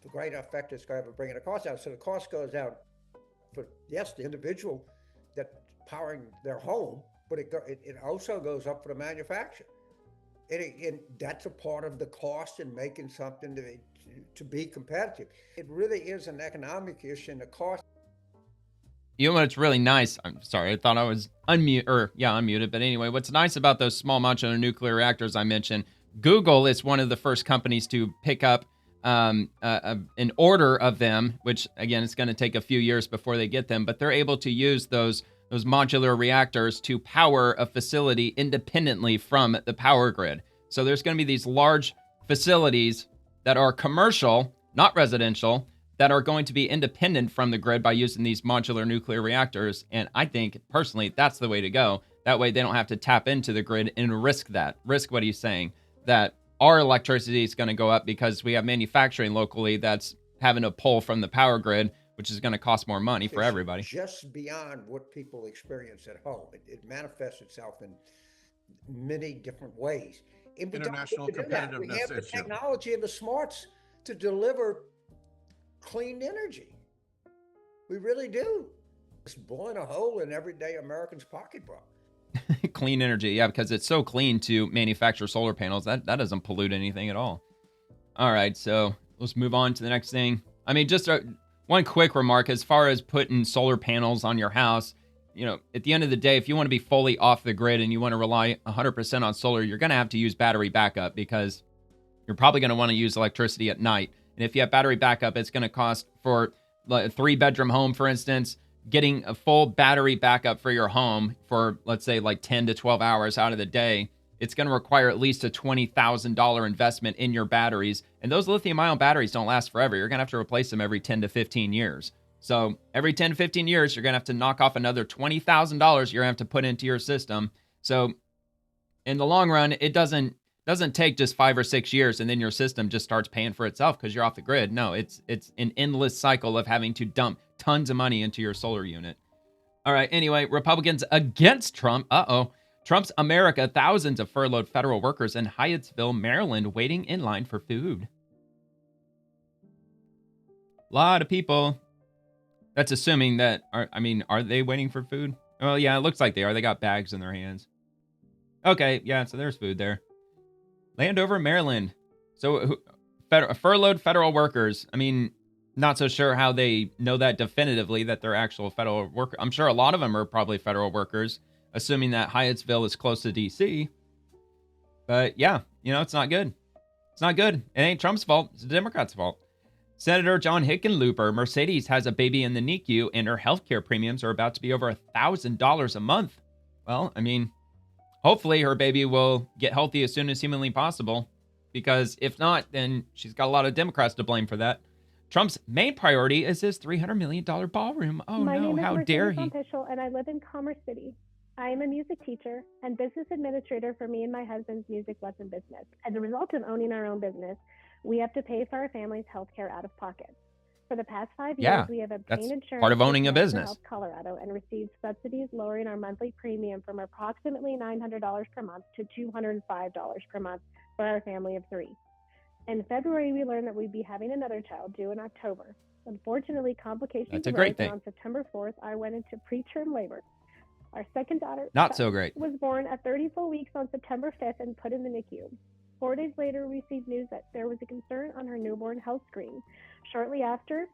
greater effect it's going to have of bringing the cost down. So the cost goes down for, yes, the individual that powering their home, but it also goes up for the manufacturer. And that's a part of the cost in making something to be competitive. It really is an economic issue, and the cost. You know what's really nice? I'm sorry, I thought I was unmuted. But anyway, what's nice about those small modular nuclear reactors I mentioned, Google is one of the first companies to pick up an order of them, which again, it's going to take a few years before they get them, but they're able to use those modular reactors to power a facility independently from the power grid. So there's going to be these large facilities that are commercial, not residential, that are going to be independent from the grid by using these modular nuclear reactors. And I think, personally, that's the way to go. That way they don't have to tap into the grid and risk that. Risk what he's saying, that our electricity is going to go up because we have manufacturing locally that's having to pull from the power grid, which is going to cost more money for everybody. Just beyond what people experience at home. It manifests itself in many different ways. International competitiveness We have the issue. technology and the smarts to deliver clean energy. We really do. It's blowing a hole in everyday American's pocketbook. Clean energy, yeah, because it's so clean to manufacture solar panels. That doesn't pollute anything at all. All right, so let's move on to the next thing. I mean, just one quick remark as far as putting solar panels on your house. You know, at the end of the day, if you want to be fully off the grid and you want to rely 100% on solar, you're going to have to use battery backup because you're probably going to want to use electricity at night. And if you have battery backup, it's going to cost for a 3-bedroom home, for instance, getting a full battery backup for your home for, let's say, like 10 to 12 hours out of the day. It's going to require at least a $20,000 investment in your batteries. And those lithium-ion batteries don't last forever. You're going to have to replace them every 10 to 15 years. So every 10 to 15 years, you're going to have to knock off another $20,000 you're going to have to put into your system. So in the long run, it doesn't take just 5 or 6 years and then your system just starts paying for itself because you're off the grid. No, it's an endless cycle of having to dump tons of money into your solar unit. All right, anyway, Republicans against Trump. Trump's America, thousands of furloughed federal workers in Hyattsville, Maryland, waiting in line for food. A lot of people. That's assuming that, are they waiting for food? Well, yeah, it looks like they are. They got bags in their hands. Okay, yeah, so there's food there. Landover, Maryland. So furloughed federal workers. I mean, not so sure how they know that definitively that they're actual federal workers. I'm sure a lot of them are probably federal workers, assuming that Hyattsville is close to D.C. But yeah, it's not good. It's not good. It ain't Trump's fault. It's the Democrats' fault. Senator John Hickenlooper, Mercedes has a baby in the NICU and her healthcare premiums are about to be over $1,000 a month. Well, I mean, hopefully her baby will get healthy as soon as humanly possible, because if not, then she's got a lot of Democrats to blame for that. Trump's main priority is his $300 million ballroom. Oh no, how dare he? My name is Mercedes Official and I live in Commerce City. I am a music teacher and business administrator for me and my husband's music lesson business. As a result of owning our own business, we have to pay for our family's health care out of pocket. For the past 5 years, we have obtained insurance part of owning a with business. Health Colorado and received subsidies lowering our monthly premium from approximately $900 per month to $205 per month for our family of 3. In February, we learned that we'd be having another child due in October. Unfortunately, complications That's a arose, great thing. and on September 4th, I went into preterm labor. Our second daughter Not so great. was born at 34 weeks on September 5th and put in the NICU. 4 days later, we received news that there was a concern on her newborn health screen. Shortly after,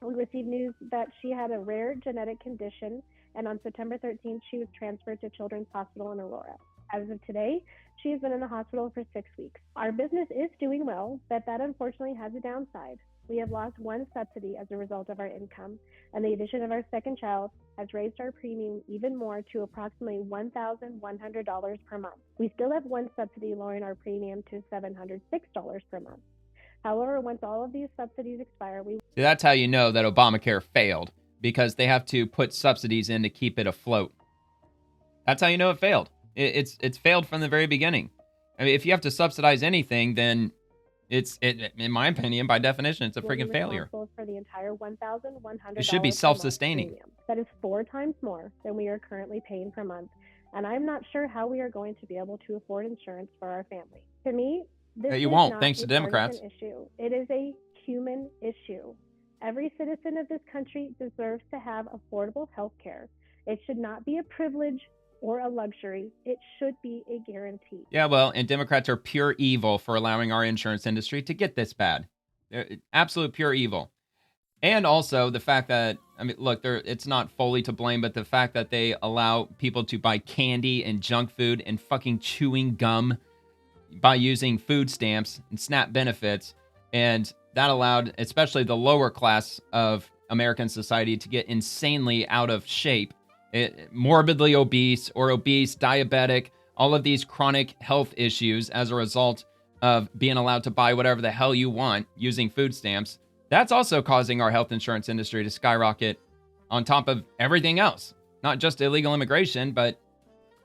we received news that she had a rare genetic condition, and on September 13th, she was transferred to Children's Hospital in Aurora. As of today, she has been in the hospital for 6 weeks. Our business is doing well, but that unfortunately has a downside. We have lost one subsidy as a result of our income, and the addition of our second child has raised our premium even more to approximately $1,100 per month. We still have one subsidy lowering our premium to $706 per month. However, once all of these subsidies expire, See, that's how you know that Obamacare failed, because they have to put subsidies in to keep it afloat. That's how you know it failed. It's failed from the very beginning. I mean, if you have to subsidize anything, then in my opinion, by definition, it's a freaking failure. For the entire $1,100 It should be self-sustaining. That is 4 times more than we are currently paying per month, and I'm not sure how we are going to be able to afford insurance for our family. To me, this You is won't, not thanks a to Democrats. partisan issue. It is a human issue. Every citizen of this country deserves to have affordable health care. It should not be a privilege or a luxury. It should be a guarantee. Yeah, well, and Democrats are pure evil for allowing our insurance industry to get this bad. They're absolute pure evil. And also the fact that, I mean, look, it's not fully to blame, but the fact that they allow people to buy candy and junk food and fucking chewing gum by using food stamps and SNAP benefits. And that allowed, especially the lower class of American society, to get insanely out of shape. Morbidly obese or obese, diabetic, all of these chronic health issues as a result of being allowed to buy whatever the hell you want using food stamps. That's also causing our health insurance industry to skyrocket on top of everything else. Not just illegal immigration, but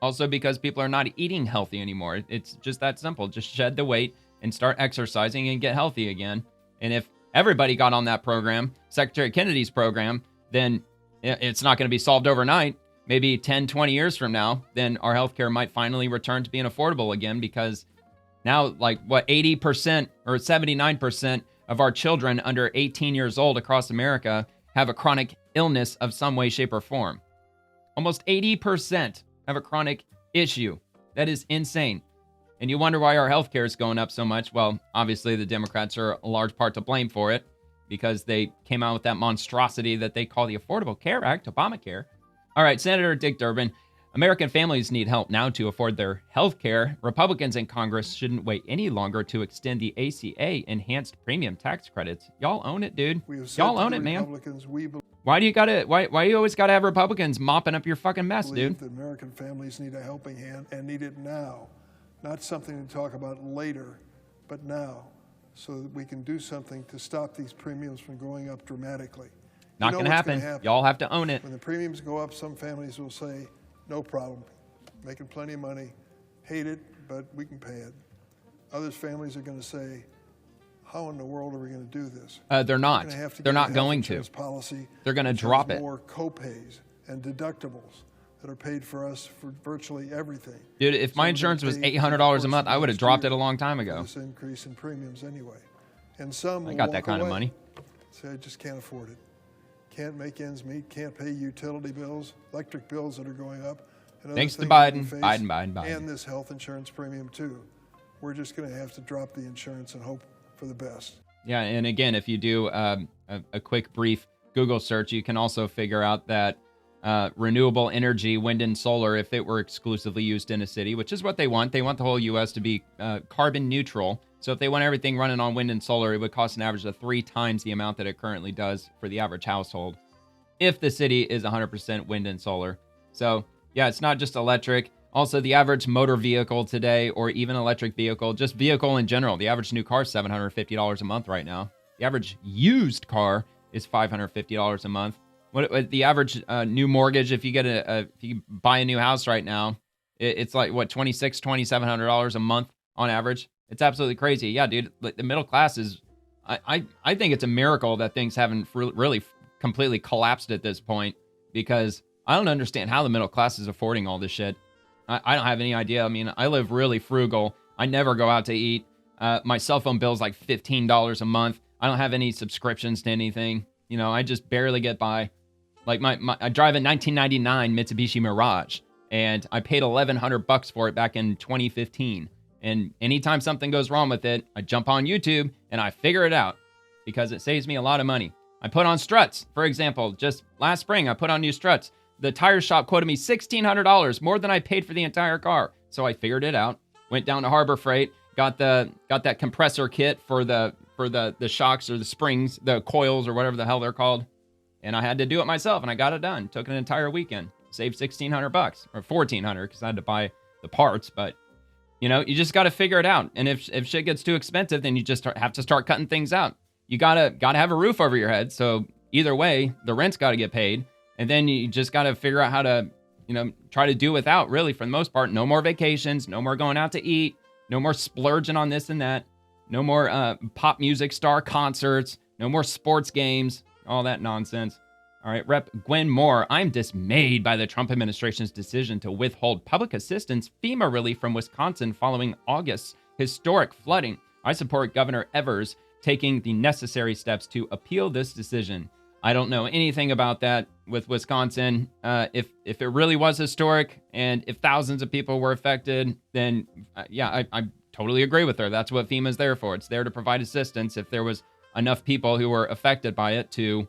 also because people are not eating healthy anymore. It's just that simple. Just shed the weight and start exercising and get healthy again. And if everybody got on that program, Secretary Kennedy's program, then it's not going to be solved overnight. Maybe 10, 20 years from now, then our healthcare might finally return to being affordable again, because now, like, what, 80% or 79% of our children under 18 years old across America have a chronic illness of some way, shape, or form. Almost 80% have a chronic issue. That is insane. And you wonder why our healthcare is going up so much. Well, obviously the Democrats are a large part to blame for it, because they came out with that monstrosity that they call the Affordable Care Act, Obamacare. All right, Senator Dick Durbin, American families need help now to afford their health care. Republicans in Congress shouldn't wait any longer to extend the ACA enhanced premium tax credits. Y'all own it, dude. Y'all own it, man. Why do you always gotta have Republicans mopping up your fucking mess, dude? That American families need a helping hand and need it now. Not something to talk about later, but now, so that we can do something to stop these premiums from going up dramatically. Not going to happen. Y'all have to own it. When the premiums go up, some families will say, no problem, making plenty of money, hate it, but we can pay it. Other families are going to say, how in the world are we going to do this? They're not. They're not going to. Policy They're going to drop it. More copays and deductibles that are paid for us for virtually everything. Dude, if my insurance was $800 a month, I would have dropped it a long time ago. This increase in premiums anyway. And some I got that kind of money. Say, I just can't afford it. Can't make ends meet, can't pay utility bills, electric bills that are going up. And thanks to Biden. And this health insurance premium too. We're just going to have to drop the insurance and hope for the best. Yeah, and again, if you do a quick, brief Google search, you can also figure out that renewable energy, wind and solar, if it were exclusively used in a city, which is what they want. They want the whole U.S. to be carbon neutral. So if they want everything running on wind and solar, it would cost an average of 3 times the amount that it currently does for the average household if the city is 100% wind and solar. So yeah, it's not just electric. Also, the average motor vehicle today, or even electric vehicle, just vehicle in general, the average new car is $750 a month right now. The average used car is $550 a month. What the average new mortgage, if you get if you buy a new house right now, it's like what, $2,700 a month on average. It's absolutely crazy. Yeah, dude, the middle class is, I think it's a miracle that things haven't really completely collapsed at this point, because I don't understand how the middle class is affording all this shit. I don't have any idea. I mean, I live really frugal. I never go out to eat. My cell phone bill is like $15 a month. I don't have any subscriptions to anything. You know, I just barely get by. Like I drive a 1999 Mitsubishi Mirage, and I paid $1,100 for it back in 2015. And anytime something goes wrong with it, I jump on YouTube and I figure it out, because it saves me a lot of money. I put on struts, for example. Just last spring, I put on new struts. The tire shop quoted me $1,600, more than I paid for the entire car. So I figured it out. Went down to Harbor Freight, got that compressor kit for the shocks or the springs, the coils or whatever the hell they're called. And I had to do it myself, and I got it done. Took an entire weekend. Saved $1,600 or $1,400 because I had to buy the parts. But you know, you just got to figure it out. And if shit gets too expensive, then you just have to start cutting things out. You gotta have a roof over your head. So either way, the rent's got to get paid. And then you just got to figure out how to, you know, try to do without, really, for the most part. No more vacations, no more going out to eat, no more splurging on this and that, no more pop music star concerts, no more sports games, all that nonsense. All right, Rep. Gwen Moore, I'm dismayed by the Trump administration's decision to withhold public assistance FEMA relief from Wisconsin following August's historic flooding. I support Governor Evers taking the necessary steps to appeal this decision. I don't know anything about that with Wisconsin. If it really was historic and if thousands of people were affected, then I totally agree with her. That's what FEMA's there for. It's there to provide assistance if there was enough people who were affected by it to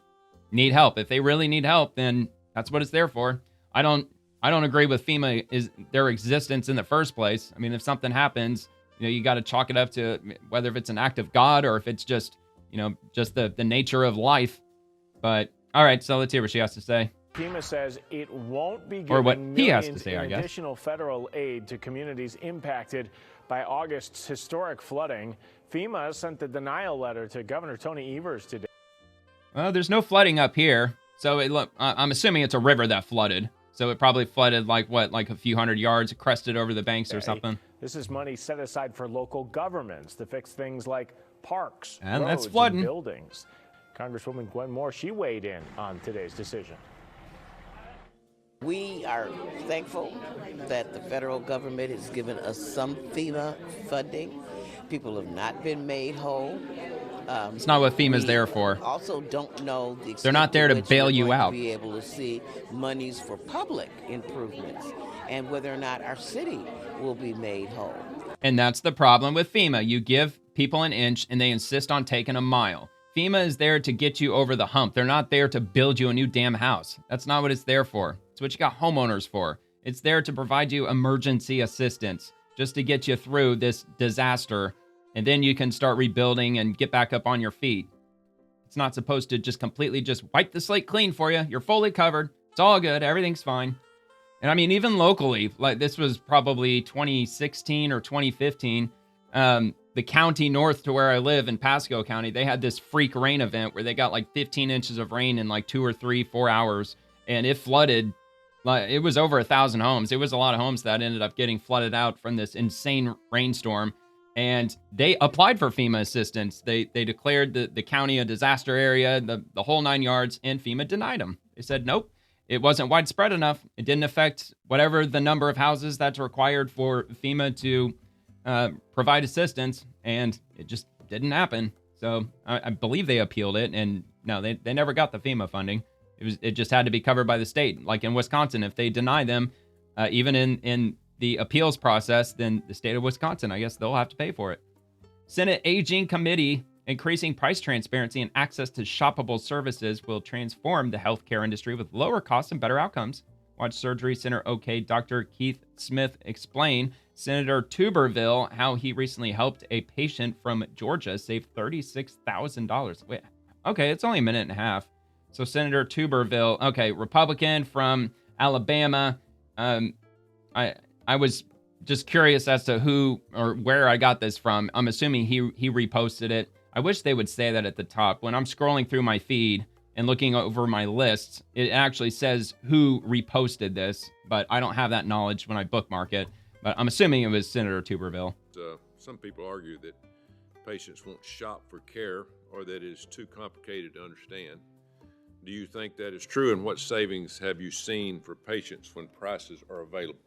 need help. If they really need help, then that's what it's there for. I don't agree with FEMA is their existence in the first place. I mean, if something happens, you got to chalk it up to whether if it's an act of God or if it's just, just the nature of life. But all right, so let's hear what she has to say. FEMA says it won't be or what giving he has to millions say, I in guess. additional federal aid to communities impacted by August's historic flooding. FEMA sent the denial letter to Governor Tony Evers today. Well, there's no flooding up here. So I'm assuming it's a river that flooded. So it probably flooded like a few hundred yards, crested over the banks or something. This is money set aside for local governments to fix things like parks, and roads, that's flooding. and buildings. Congresswoman Gwen Moore, she weighed in on today's decision. We are thankful that the federal government has given us some FEMA funding. People have not been made whole. It's not what FEMA's there for. Also don't know the They're not there to bail you out. Be able to see monies for public improvements and whether or not our city will be made whole. And that's the problem with FEMA. You give people an inch and they insist on taking a mile. FEMA is there to get you over the hump. They're not there to build you a new damn house. That's not what it's there for. It's what you got homeowners for. It's there to provide you emergency assistance just to get you through this disaster. And then you can start rebuilding and get back up on your feet. It's not supposed to just completely just wipe the slate clean for you. You're fully covered. It's all good. Everything's fine. And I mean, even locally, like this was probably 2016 or 2015. The county north to where I live in Pasco County, they had this freak rain event where they got like 15 inches of rain in like 2 or 3, 4 hours. And it flooded. Like it was over 1,000 homes. It was a lot of homes that ended up getting flooded out from this insane rainstorm. And they applied for FEMA assistance. They declared the county a disaster area, the whole 9 yards, and FEMA denied them. They said, nope, it wasn't widespread enough. It didn't affect whatever the number of houses that's required for FEMA to provide assistance, and it just didn't happen. So I believe they appealed it, and no, they never got the FEMA funding. It just had to be covered by the state. Like in Wisconsin, if they deny them, even in the appeals process, then the state of Wisconsin, I guess they'll have to pay for it. Senate Aging Committee, increasing price transparency and access to shoppable services will transform the healthcare industry with lower costs and better outcomes. Watch Surgery Center OK Dr. Keith Smith explain Senator Tuberville how he recently helped a patient from Georgia save $36,000. Wait, okay, it's only a minute and a half. So Senator Tuberville, okay, Republican from Alabama. I was just curious as to who or where I got this from. I'm assuming he reposted it. I wish they would say that at the top. When I'm scrolling through my feed and looking over my lists, it actually says who reposted this, but I don't have that knowledge when I bookmark it. But I'm assuming it was Senator Tuberville. Some people argue that patients won't shop for care or that it is too complicated to understand. Do you think that is true, and what savings have you seen for patients when prices are available?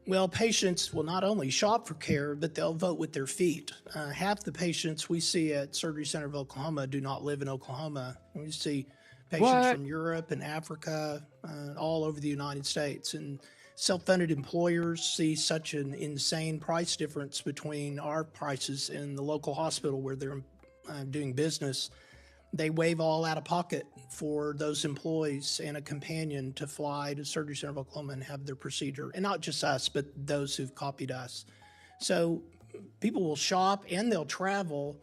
Well, patients will not only shop for care, but they'll vote with their feet. Half the patients we see at Surgery Center of Oklahoma do not live in Oklahoma. We see patients from Europe and Africa, all over the United States. And self-funded employers see such an insane price difference between our prices and the local hospital where they're doing business. They waive all out of pocket for those employees and a companion to fly to Surgery Center of Oklahoma and have their procedure. And not just us, but those who've copied us. So people will shop and they'll travel.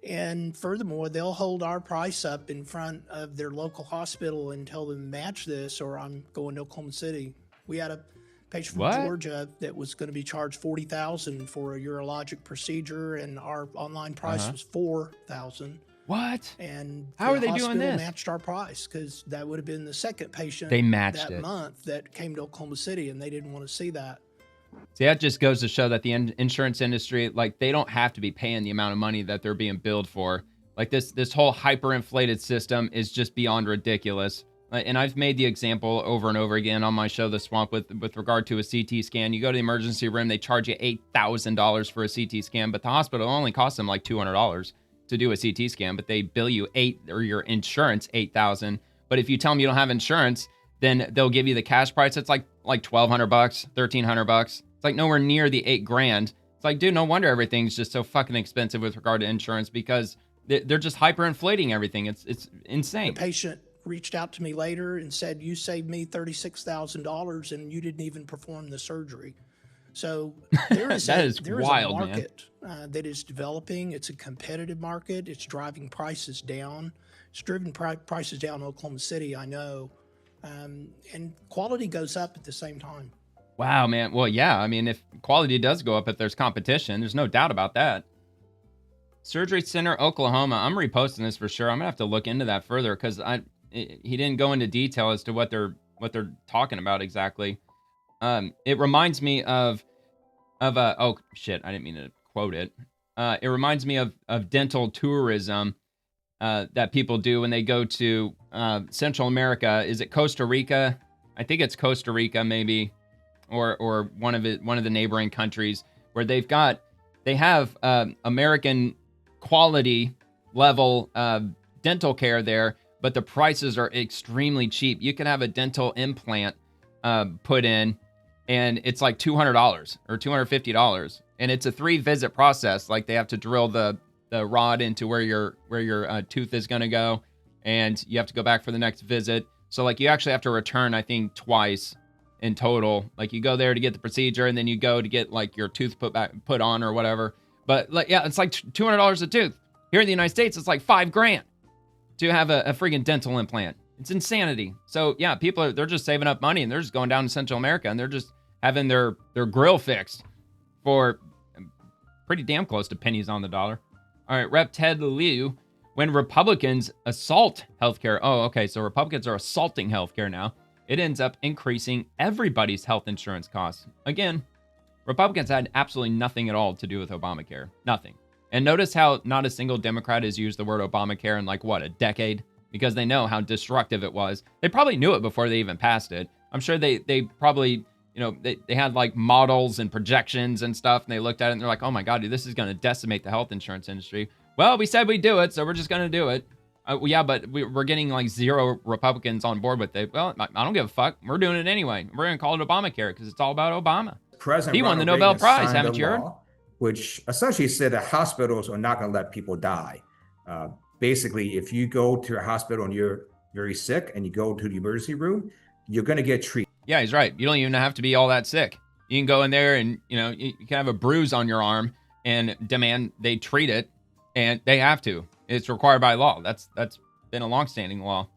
And furthermore, they'll hold our price up in front of their local hospital and tell them match this or I'm going to Oklahoma City. We had a patient from Georgia that was going to be charged $40,000 for a urologic procedure, and our online price was $4,000. What? And how are they doing this? The hospital matched our price because that would have been the second patient they matched that it. month that came to Oklahoma City, and they didn't want to see that. See, that just goes to show that the insurance industry, like, they don't have to be paying the amount of money that they're being billed for. Like, this whole hyperinflated system is just beyond ridiculous. And I've made the example over and over again on my show, The Swamp, with regard to a CT scan. You go to the emergency room, they charge you $8,000 for a CT scan, but the hospital only costs them like $200 to do a CT scan, but they bill you your insurance $8,000. But if you tell them you don't have insurance, then they'll give you the cash price. It's like $1,200, $1,300. It's like nowhere near the $8,000. It's like, dude, no wonder everything's just so fucking expensive with regard to insurance, because they're just hyperinflating everything. It's insane. The patient reached out to me later and said, you saved me $36,000 and you didn't even perform the surgery. So there is that is there wild, is a market that is developing. It's a competitive market. It's driving prices down. It's driven prices down in Oklahoma City, I know. And quality goes up at the same time. Wow, man. Well, yeah. I mean, if quality does go up, if there's competition, there's no doubt about that. Surgery Center, Oklahoma. I'm reposting this for sure. I'm gonna have to look into that further, because he didn't go into detail as to what they're talking about exactly. It reminds me of oh shit, I didn't mean to quote it. It reminds me of dental tourism that people do when they go to Central America. Is it Costa Rica? I think it's Costa Rica, maybe, or one of the neighboring countries, where they have American quality level dental care there, but the prices are extremely cheap. You can have a dental implant put in, and it's like $200 or $250, and it's a 3-visit process. Like, they have to drill the rod into where your tooth is going to go, and you have to go back for the next visit. So like, you actually have to return, I think, twice in total. Like, you go there to get the procedure, and then you go to get like your tooth put on or whatever. But like, yeah, it's like $200 a tooth. Here in the United States, it's like $5,000 to have a freaking dental implant. It's insanity. So yeah, people they're just saving up money, and they're just going down to Central America, and they're just having their grill fixed for pretty damn close to pennies on the dollar. All right, Rep. Ted Lieu, when Republicans assault healthcare. Oh, okay, so Republicans are assaulting healthcare now. It ends up increasing everybody's health insurance costs. Again, Republicans had absolutely nothing at all to do with Obamacare. Nothing. And notice how not a single Democrat has used the word Obamacare in like, what, a decade? Because they know how destructive it was. They probably knew it before they even passed it. I'm sure they probably, they had like models and projections and stuff, and they looked at it and they're like, oh my God, dude, this is going to decimate the health insurance industry. Well, we said we'd do it, so we're just going to do it. Yeah, but we're getting like 0 Republicans on board with it. Well, I don't give a fuck. We're doing it anyway. We're going to call it Obamacare because it's all about Obama. He won the Nobel Prize, haven't you heard? Which essentially said that hospitals are not going to let people die. Basically, if you go to a hospital and you're very sick and you go to the emergency room, you're going to get treated. Yeah, he's right. You don't even have to be all that sick. You can go in there and, you can have a bruise on your arm and demand they treat it, and they have to. It's required by law. That's been a longstanding law.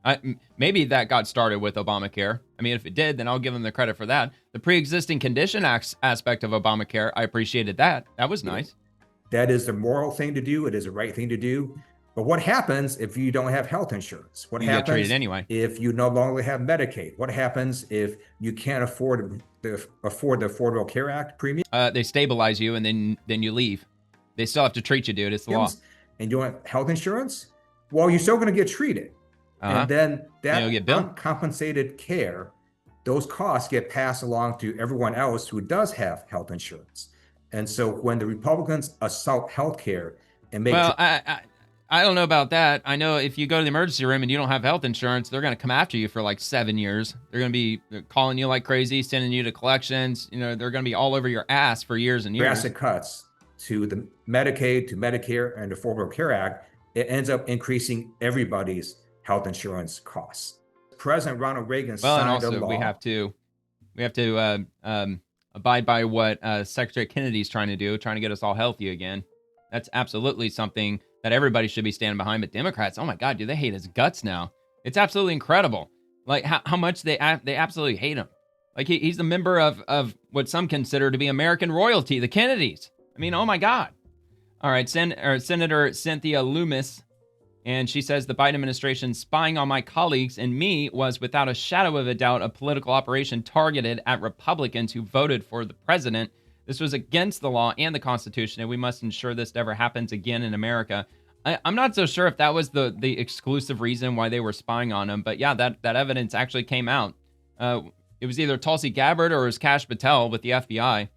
Maybe that got started with Obamacare. I mean, if it did, then I'll give them the credit for that. The pre-existing condition aspect of Obamacare, I appreciated that. That was nice. That is the moral thing to do. It is the right thing to do. But what happens if you don't have health insurance? What happens get treated anyway if you no longer have Medicaid? What happens if you can't afford the Affordable Care Act premium? They stabilize you, and then you leave. They still have to treat you, dude. It's the law. And you want health insurance? Well, you're still going to get treated. And then that uncompensated care, those costs get passed along to everyone else who does have health insurance. And so when the Republicans assault healthcare and make... Well, I don't know about that. I know if you go to the emergency room and you don't have health insurance, they're going to come after you for like 7 years. They're going to be calling you like crazy, sending you to collections. They're going to be all over your ass for years and years. Drastic cuts to the Medicaid, to Medicare, and the Affordable Care Act. It ends up increasing everybody's health insurance costs. President Ronald Reagan signed a law. We have to abide by what Secretary Kennedy's trying to do, trying to get us all healthy again. That's absolutely something that everybody should be standing behind. But Democrats, oh my God, do they hate his guts now? It's absolutely incredible. Like how much they absolutely hate him. Like he's a member of what some consider to be American royalty, the Kennedys. I mean, oh my God. All right, Senator Cynthia Lummis, and she says the Biden administration spying on my colleagues and me was without a shadow of a doubt a political operation targeted at Republicans who voted for the president. This was against the law and the Constitution, and we must ensure this never happens again in America. I'm not so sure if that was the exclusive reason why they were spying on him, but yeah, that evidence actually came out. It was either Tulsi Gabbard or it was Kash Patel with the FBI.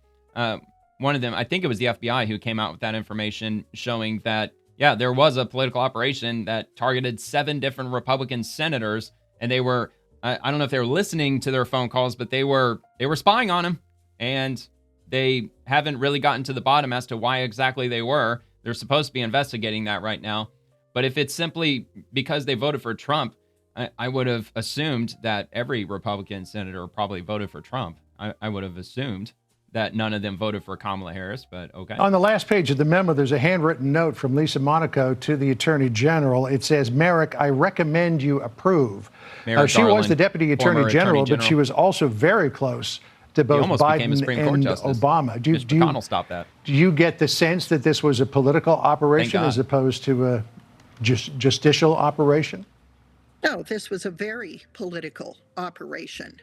One of them, I think it was the FBI who came out with that information showing that yeah, there was a political operation that targeted 7 different Republican senators, and they were, I don't know if they were listening to their phone calls, but they were spying on them, and they haven't really gotten to the bottom as to why exactly they were. They're supposed to be investigating that right now. But if it's simply because they voted for Trump, I would have assumed that every Republican senator probably voted for Trump. I would have assumed that none of them voted for Kamala Harris, but okay. On the last page of the memo, there's a handwritten note from Lisa Monaco to the Attorney General. It says, Merrick, I recommend you approve. She was the Deputy Attorney General, but she was also very close to both Biden and Obama. Mitch McConnell stopped that. Do you get the sense that this was a political operation as opposed to a justicial operation? No, this was a very political operation.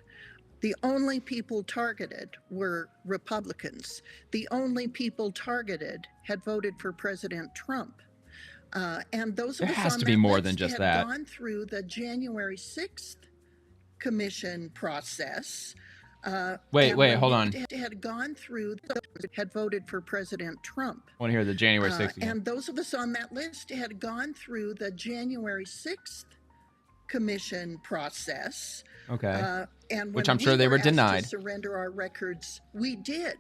The only people targeted were Republicans. The only people targeted had voted for President Trump. And those of us has on to be that more list than just had that. gone through the January 6th commission process. Wait, hold on. Had gone through, had voted for President Trump. I want to hear the January 6th again. And those of us on that list had gone through the January 6th commission process. Okay. And which when I'm sure they were asked to denied. surrender our records, we did.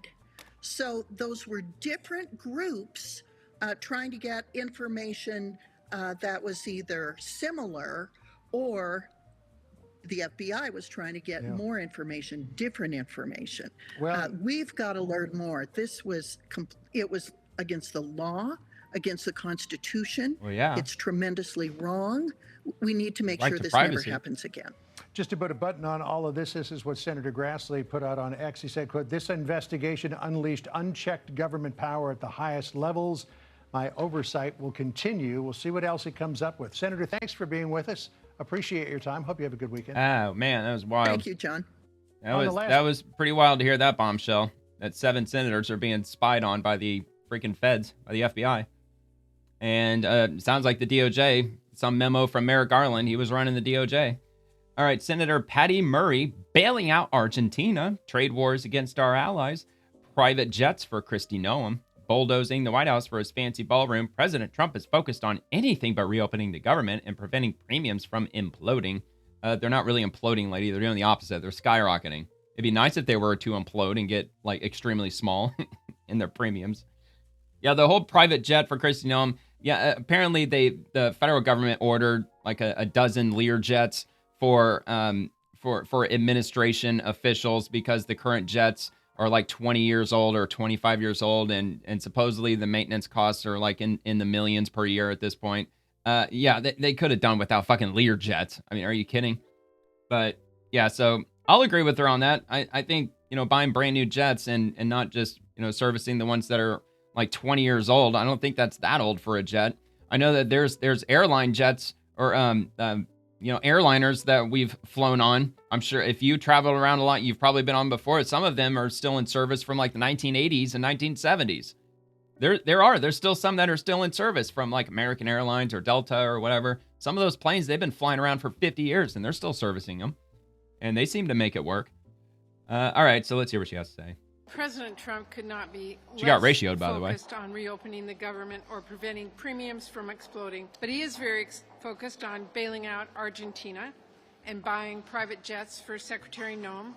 So those were different groups trying to get information that was either similar or the FBI was trying to get more information, different information. Well, we've got to learn more. This was, it was against the law, against the Constitution. Well, yeah. It's tremendously wrong. We need to make Right sure to this privacy. never happens again. Just to put a button on all of this, this is what Senator Grassley put out on X. He said, quote, this investigation unleashed unchecked government power at the highest levels. My oversight will continue. We'll see what else he comes up with. Senator, thanks for being with us. Appreciate your time. Hope you have a good weekend. Oh, man, that was wild. Thank you, John. That was pretty wild to hear that bombshell, that 7 senators are being spied on by the freaking feds, by the FBI. And sounds like the DOJ, some memo from Merrick Garland, he was running the DOJ. All right, Senator Patty Murray bailing out Argentina, trade wars against our allies, private jets for Kristi Noem, bulldozing the White House for his fancy ballroom. President Trump is focused on anything but reopening the government and preventing premiums from imploding. They're not really imploding, lady. They're doing the opposite. They're skyrocketing. It'd be nice if they were to implode and get like extremely small in their premiums. Yeah, the whole private jet for Kristi Noem. Yeah, apparently the federal government ordered like a dozen Lear jets for administration officials because the current jets are like 20 years old or 25 years old, and supposedly the maintenance costs are like in the millions per year at this point. Yeah, they could have done without fucking Lear jets. I mean, are you kidding? But yeah, so I'll agree with her on that. I think, buying brand new jets and not just, servicing the ones that are like 20 years old. I don't think that's that old for a jet. I know that there's airline jets or, airliners that we've flown on. I'm sure if you travel around a lot, you've probably been on before. Some of them are still in service from like the 1980s and 1970s. There's still some that are still in service from like American Airlines or Delta or whatever. Some of those planes, they've been flying around for 50 years and they're still servicing them. And they seem to make it work. All right, so let's hear what she has to say. President Trump could not be she got ratioed, by the way. Focused on reopening the government or preventing premiums from exploding, but he is very focused on bailing out Argentina and buying private jets for Secretary Noem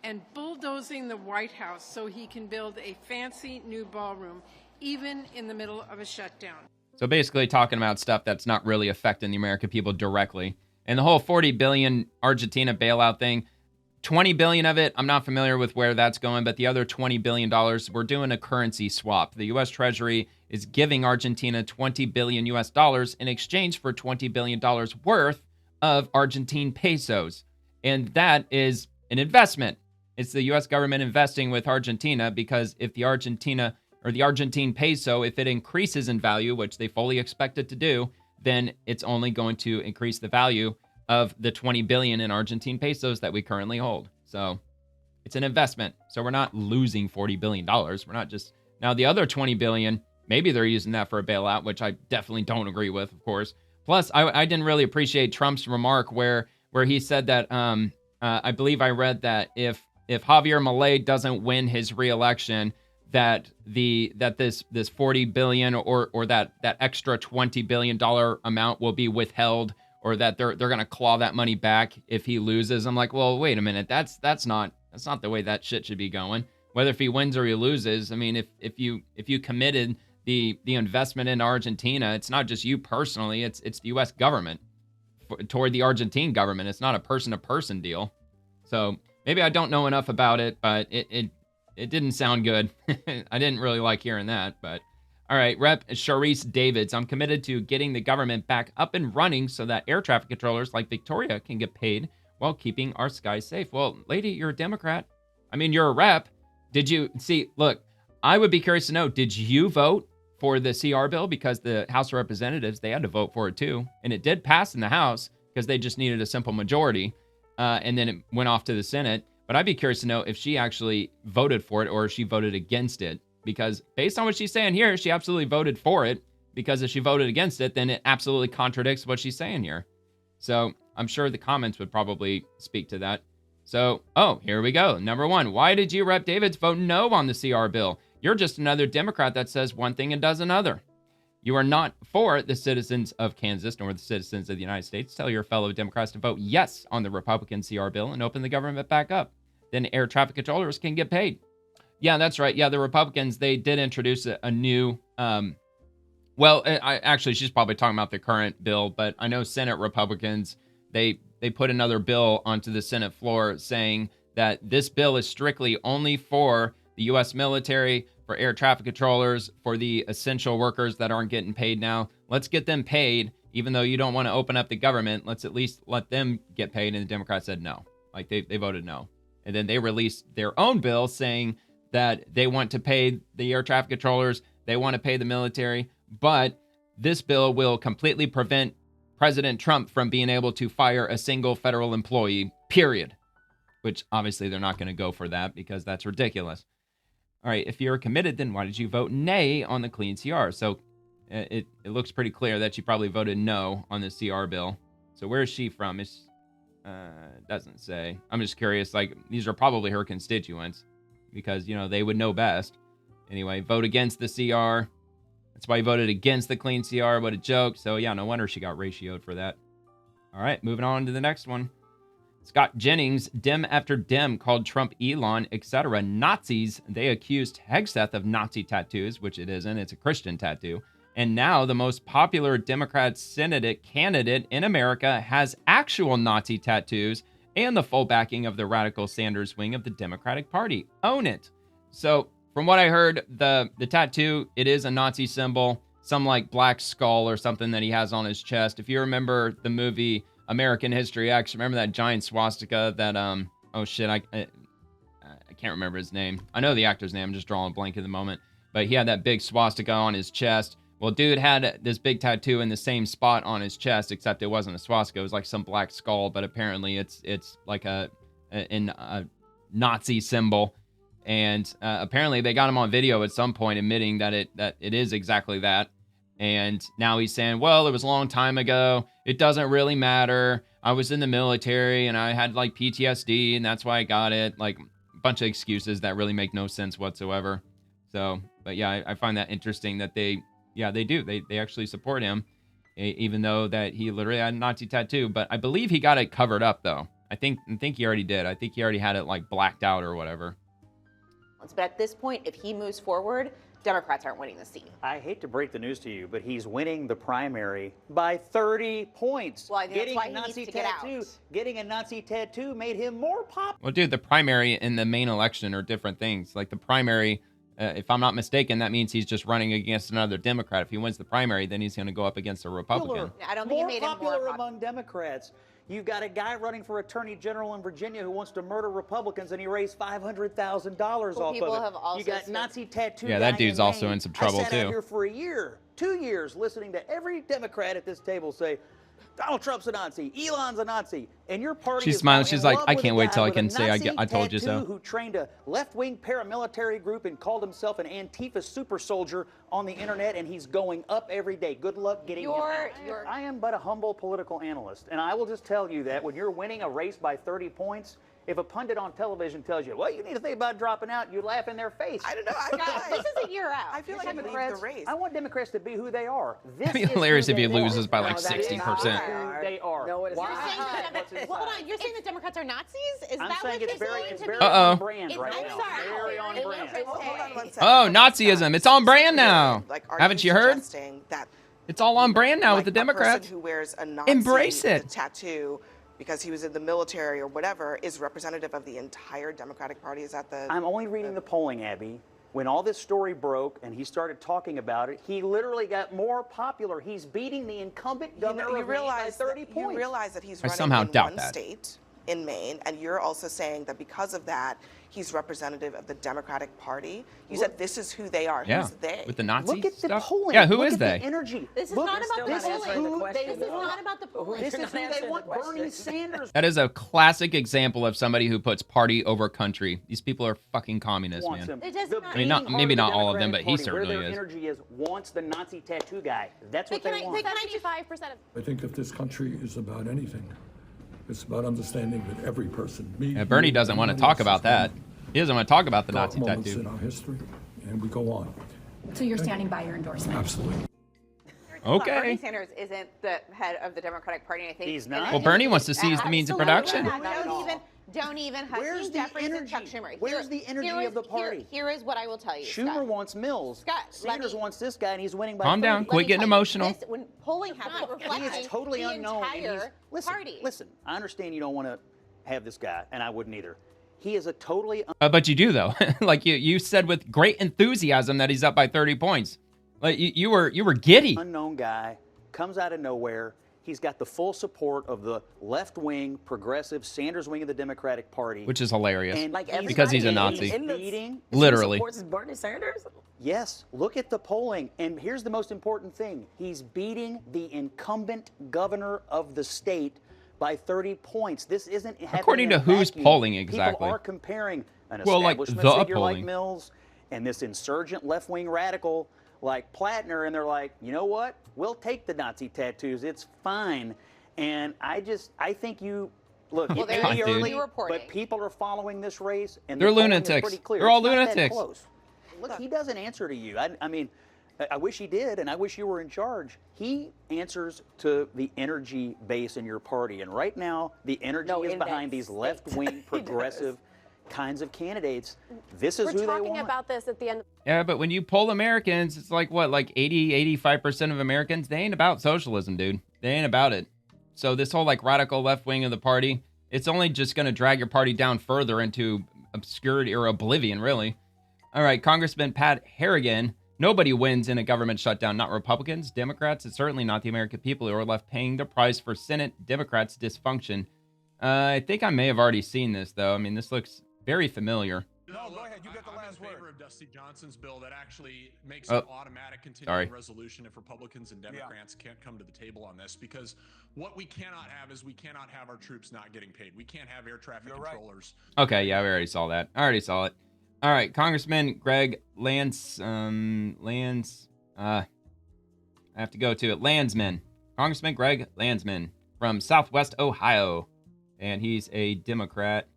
and bulldozing the White House so he can build a fancy new ballroom, even in the middle of a shutdown. So basically talking about stuff that's not really affecting the American people directly. And the whole $40 billion Argentina bailout thing, 20 billion of it, I'm not familiar with where that's going, but the other $20 billion, we're doing a currency swap. The U.S. Treasury is giving Argentina $20 billion in exchange for $20 billion worth of Argentine pesos. And that is an investment. It's the U.S. government investing with Argentina because if the Argentine peso, if it increases in value, which they fully expect it to do, then it's only going to increase the value of the 20 billion in Argentine pesos that we currently hold. So it's an investment. So we're not losing $40 billion. We're not just, now the other 20 billion, maybe they're using that for a bailout, which I definitely don't agree with, of course. Plus, I didn't really appreciate Trump's remark where he said that, I believe I read that if Javier Milei doesn't win his reelection, that this 40 billion or that extra $20 billion amount will be withheld, or that they're going to claw that money back if he loses. I'm like, well, wait a minute. That's not the way that shit should be going. Whether if he wins or he loses, I mean, if you committed the investment in Argentina, it's not just you personally, it's the U.S. government toward the Argentine government. It's not a person-to-person deal. So maybe I don't know enough about it, but it didn't sound good. I didn't really like hearing that, but all right. Rep. Sharice Davids, I'm committed to getting the government back up and running so that air traffic controllers like Victoria can get paid while keeping our skies safe. Well, lady, you're a Democrat. I mean, you're a rep. Did you see, look, I would be curious to know, did you vote for the CR bill? Because the House of Representatives, they had to vote for it too. And it did pass in the House because they just needed a simple majority. And then it went off to the Senate. But I'd be curious to know if she actually voted for it or if she voted against it. Because based on what she's saying here, she absolutely voted for it. Because if she voted against it, then it absolutely contradicts what she's saying here. So I'm sure the comments would probably speak to that. So, here we go. Number 1, why did you, Rep. Davids, vote no on the CR bill? You're just another Democrat that says one thing and does another. You are not for the citizens of Kansas nor the citizens of the United States. Tell your fellow Democrats to vote yes on the Republican CR bill and open the government back up. Then air traffic controllers can get paid. Yeah, that's right. Yeah, the Republicans, they did introduce a new, actually, she's probably talking about the current bill, but I know Senate Republicans, they put another bill onto the Senate floor saying that this bill is strictly only for the U.S. military, for air traffic controllers, for the essential workers that aren't getting paid now. Let's get them paid, even though you don't want to open up the government. Let's at least let them get paid. And the Democrats said no. Like they voted no. And then they released their own bill saying that they want to pay the air traffic controllers, they want to pay the military, but this bill will completely prevent President Trump from being able to fire a single federal employee, period. Which obviously they're not going to go for that because that's ridiculous. All right, if you're committed, then why did you vote nay on the clean CR? So it looks pretty clear that she probably voted no on the CR bill. So where is she from? It doesn't say. I'm just curious, like, these are probably her constituents because, they would know best. Anyway, vote against the CR. That's why he voted against the clean CR. What a joke. So, yeah, no wonder she got ratioed for that. All right, moving on to the next one. Scott Jennings, Dem after Dem, called Trump, Elon, etc. Nazis. They accused Hegseth of Nazi tattoos, which it isn't. It's a Christian tattoo. And now the most popular Democrat Senate candidate in America has actual Nazi tattoos and the full backing of the radical Sanders wing of the Democratic Party. Own it. So from what I heard, the tattoo, it is a Nazi symbol, some like black skull or something that he has on his chest. If you remember the movie American History X, remember that giant swastika that, I can't remember his name. I know the actor's name, I'm just drawing a blank at the moment. But he had that big swastika on his chest. Well, dude had this big tattoo in the same spot on his chest, except it wasn't a swastika. It was like some black skull, but apparently it's like a Nazi symbol. And apparently they got him on video at some point admitting that it is exactly that. And now he's saying, well, it was a long time ago. It doesn't really matter. I was in the military and I had like PTSD and that's why I got it. Like a bunch of excuses that really make no sense whatsoever. So, but yeah, I find that interesting that they do. They actually support him, even though that he literally had a Nazi tattoo. But I believe he got it covered up, though. I think he already did. I think he already had it like blacked out or whatever. But at this point, if he moves forward, Democrats aren't winning the seat. I hate to break the news to you, but he's winning the primary by 30 points. Well, I think that's why he needs to get out. Getting a Nazi tattoo made him more popular. Well, dude, the primary and the main election are different things. Like the primary, if I'm not mistaken, that means he's just running against another Democrat. If he wins the primary, then he's going to go up against a Republican. I don't think he made him more popular among Democrats. You've got a guy running for attorney general in Virginia who wants to murder Republicans, and he raised $500,000 off of it. You got Nazi tattoo. Yeah, that dude's also in some trouble I sat out too. Here for a year, 2 years, listening to every Democrat at this table say, Donald Trump's a Nazi, Elon's a Nazi, and your party She's is smiling. now She's in like, love I with can't a wait guy till I with a can say Nazi I told you so. tattoo who trained a left-wing paramilitary group and called himself an Antifa super soldier on the internet, and he's going up every day. Good luck getting him out. I am but a humble political analyst, and I will just tell you that when you're winning a race by 30 points, If a pundit on television tells you, well, you need to think about dropping out, you laugh in their face. I don't know. This is a year out. I feel like I'm leave the race. I want Democrats to be who they are. It'd be hilarious if he loses by like 60%. They are. No, it is hold on. You're saying that Democrats are Nazis? Is that what you're saying to me? On brand right now. Very on brand. Hold on 1 second. Oh, Nazism. It's on brand now. Like, Haven't you heard? That, it's all on brand now with the Democrats. A person who wears a Nazi Embrace it. tattoo because he was in the military or whatever is representative of the entire Democratic Party? Is that the... I'm only reading the polling, Abby. When all this story broke and he started talking about it, he literally got more popular. He's beating the incumbent governor of Maine by 30 points. You realize that he's I running somehow in doubt one that. state in Maine, and you're also saying that because of that, he's representative of the Democratic Party. You said this is who they are. Yeah. Who's they? With the Nazi Look at the stuff? polling. Yeah, who Look is at they? The energy. This is Look, not about the this is polling. who they This is want. not about the polling. This is who they want. Bernie Sanders. That is a classic example of somebody who puts party over country. These people are fucking communists, Wants man. him. It doesn't I mean, not maybe not all of them, but he Democratic Party, certainly where is. their energy is wants the Nazi tattoo guy. That's what But they want. 75% of I think if this country is about anything, it's about understanding that every person, me, Yeah, Bernie you, doesn't want to anyone talk else about is that. He doesn't want to talk about the dark Nazi moments tattoo. in our history, and we go on. So you're standing by your endorsement? Absolutely. Okay. Bernie Sanders isn't the head of the Democratic Party, I think. He's not. Well, Bernie wants to seize the means of production. Don't even Where's Hakeem the Jeffries and energy? Chuck Schumer. Where's the energy of the party? Here is what I will tell you. Schumer Scott. wants Mills. Scott, Sanders wants this guy, and he's winning by Calm down. 30. Quit getting emotional. When polling happens, He reflecting is totally the unknown. and he's- entire party. Listen, I understand you don't want to have this guy, and I wouldn't either. He is a totally But you do though. Like you said with great enthusiasm that he's up by 30 points. Like you were giddy. unknown guy, comes out of nowhere. He's got the full support of the left-wing, progressive Sanders wing of the Democratic Party, Which is hilarious. And Because he's a Nazi. Literally. Supports Bernie Sanders? Yes, look at the polling. And here's the most important thing. He's beating the incumbent governor of the state by 30 points. This isn't happening According to in a who's vacuum. polling exactly? People are comparing an Well, like establishment the figure like polling. Mills and this insurgent left-wing radical like Plattner, and they're like, you know what? We'll take the Nazi tattoos. It's fine. And I think you look. Well, It may they're be early early, reporting. but people are following this race, and They're the polling is lunatics. pretty clear. They're all It's not that lunatics. close. Look, he doesn't answer to you. I mean, I wish he did, and I wish you were in charge. He answers to the energy base in your party, and right now the energy is behind these left-wing progressive kinds of candidates. This is who they want. We're talking about this at the end. Yeah, but when you poll Americans, it's like what, like 85% of Americans, they ain't about socialism, dude. They ain't about it. So this whole like radical left wing of the party, it's only just going to drag your party down further into obscurity or oblivion, really. All right, Congressman Pat Harrigan. Nobody wins in a government shutdown, not Republicans, Democrats. It's certainly not the American people who are left paying the price for Senate Democrats' dysfunction. I think I may have already seen this, though. I mean, this looks very familiar. No, go ahead. You get the last word. I'm in favor of Dusty Johnson's bill that actually makes an automatic continuing resolution if Republicans and Democrats can't come to the table on this. Because what we cannot have is we cannot have our troops not getting paid. We can't have air traffic controllers. Okay, yeah, we already saw that. I already saw it. All right, Congressman Greg I have to go to it. Landsman. Congressman Greg Landsman from Southwest Ohio. And he's a Democrat.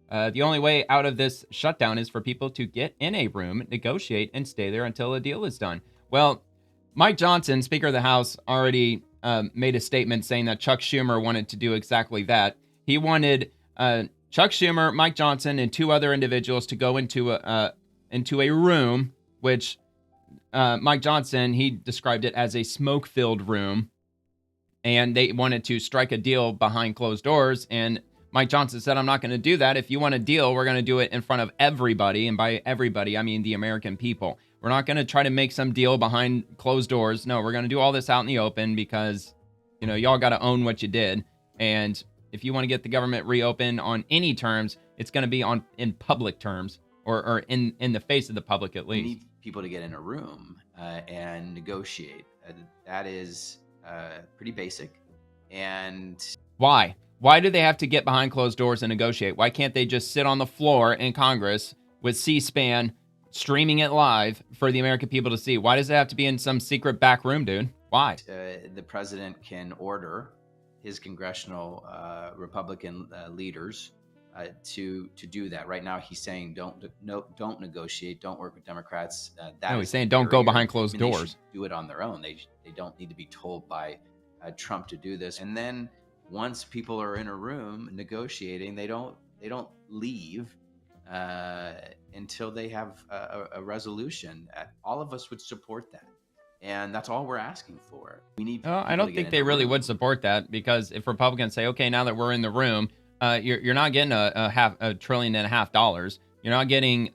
The only way out of this shutdown is for people to get in a room, negotiate, and stay there until a deal is done. Well, Mike Johnson, Speaker of the House, already made a statement saying that Chuck Schumer wanted to do exactly that. He wanted Chuck Schumer, Mike Johnson, and two other individuals to go into a room, which Mike Johnson, he described it as a smoke-filled room, and they wanted to strike a deal behind closed doors, and Mike Johnson said, I'm not going to do that. If you want a deal, we're going to do it in front of everybody. And by everybody, I mean the American people. We're not going to try to make some deal behind closed doors. No, we're going to do all this out in the open because, you know, y'all got to own what you did. And if you want to get the government reopened on any terms, it's going to be in public terms or in the face of the public at least. We need people to get in a room and negotiate. That is pretty basic. And why? Why do they have to get behind closed doors and negotiate? Why can't they just sit on the floor in Congress with C-SPAN streaming it live for the American people to see? Why does it have to be in some secret back room, dude? Why? The president can order his congressional Republican leaders to do that. Right now, he's saying don't negotiate, don't work with Democrats. No, he's saying don't go behind closed They doors. should do it on their own. They don't need to be told by Trump to do this. And then once people are in a room negotiating, they don't leave until they have a resolution. All of us would support that. And that's all we're asking for. We need. I don't think they really would support that, because if Republicans say, okay, now that we're in the room, you're not getting $500 billion. You're not getting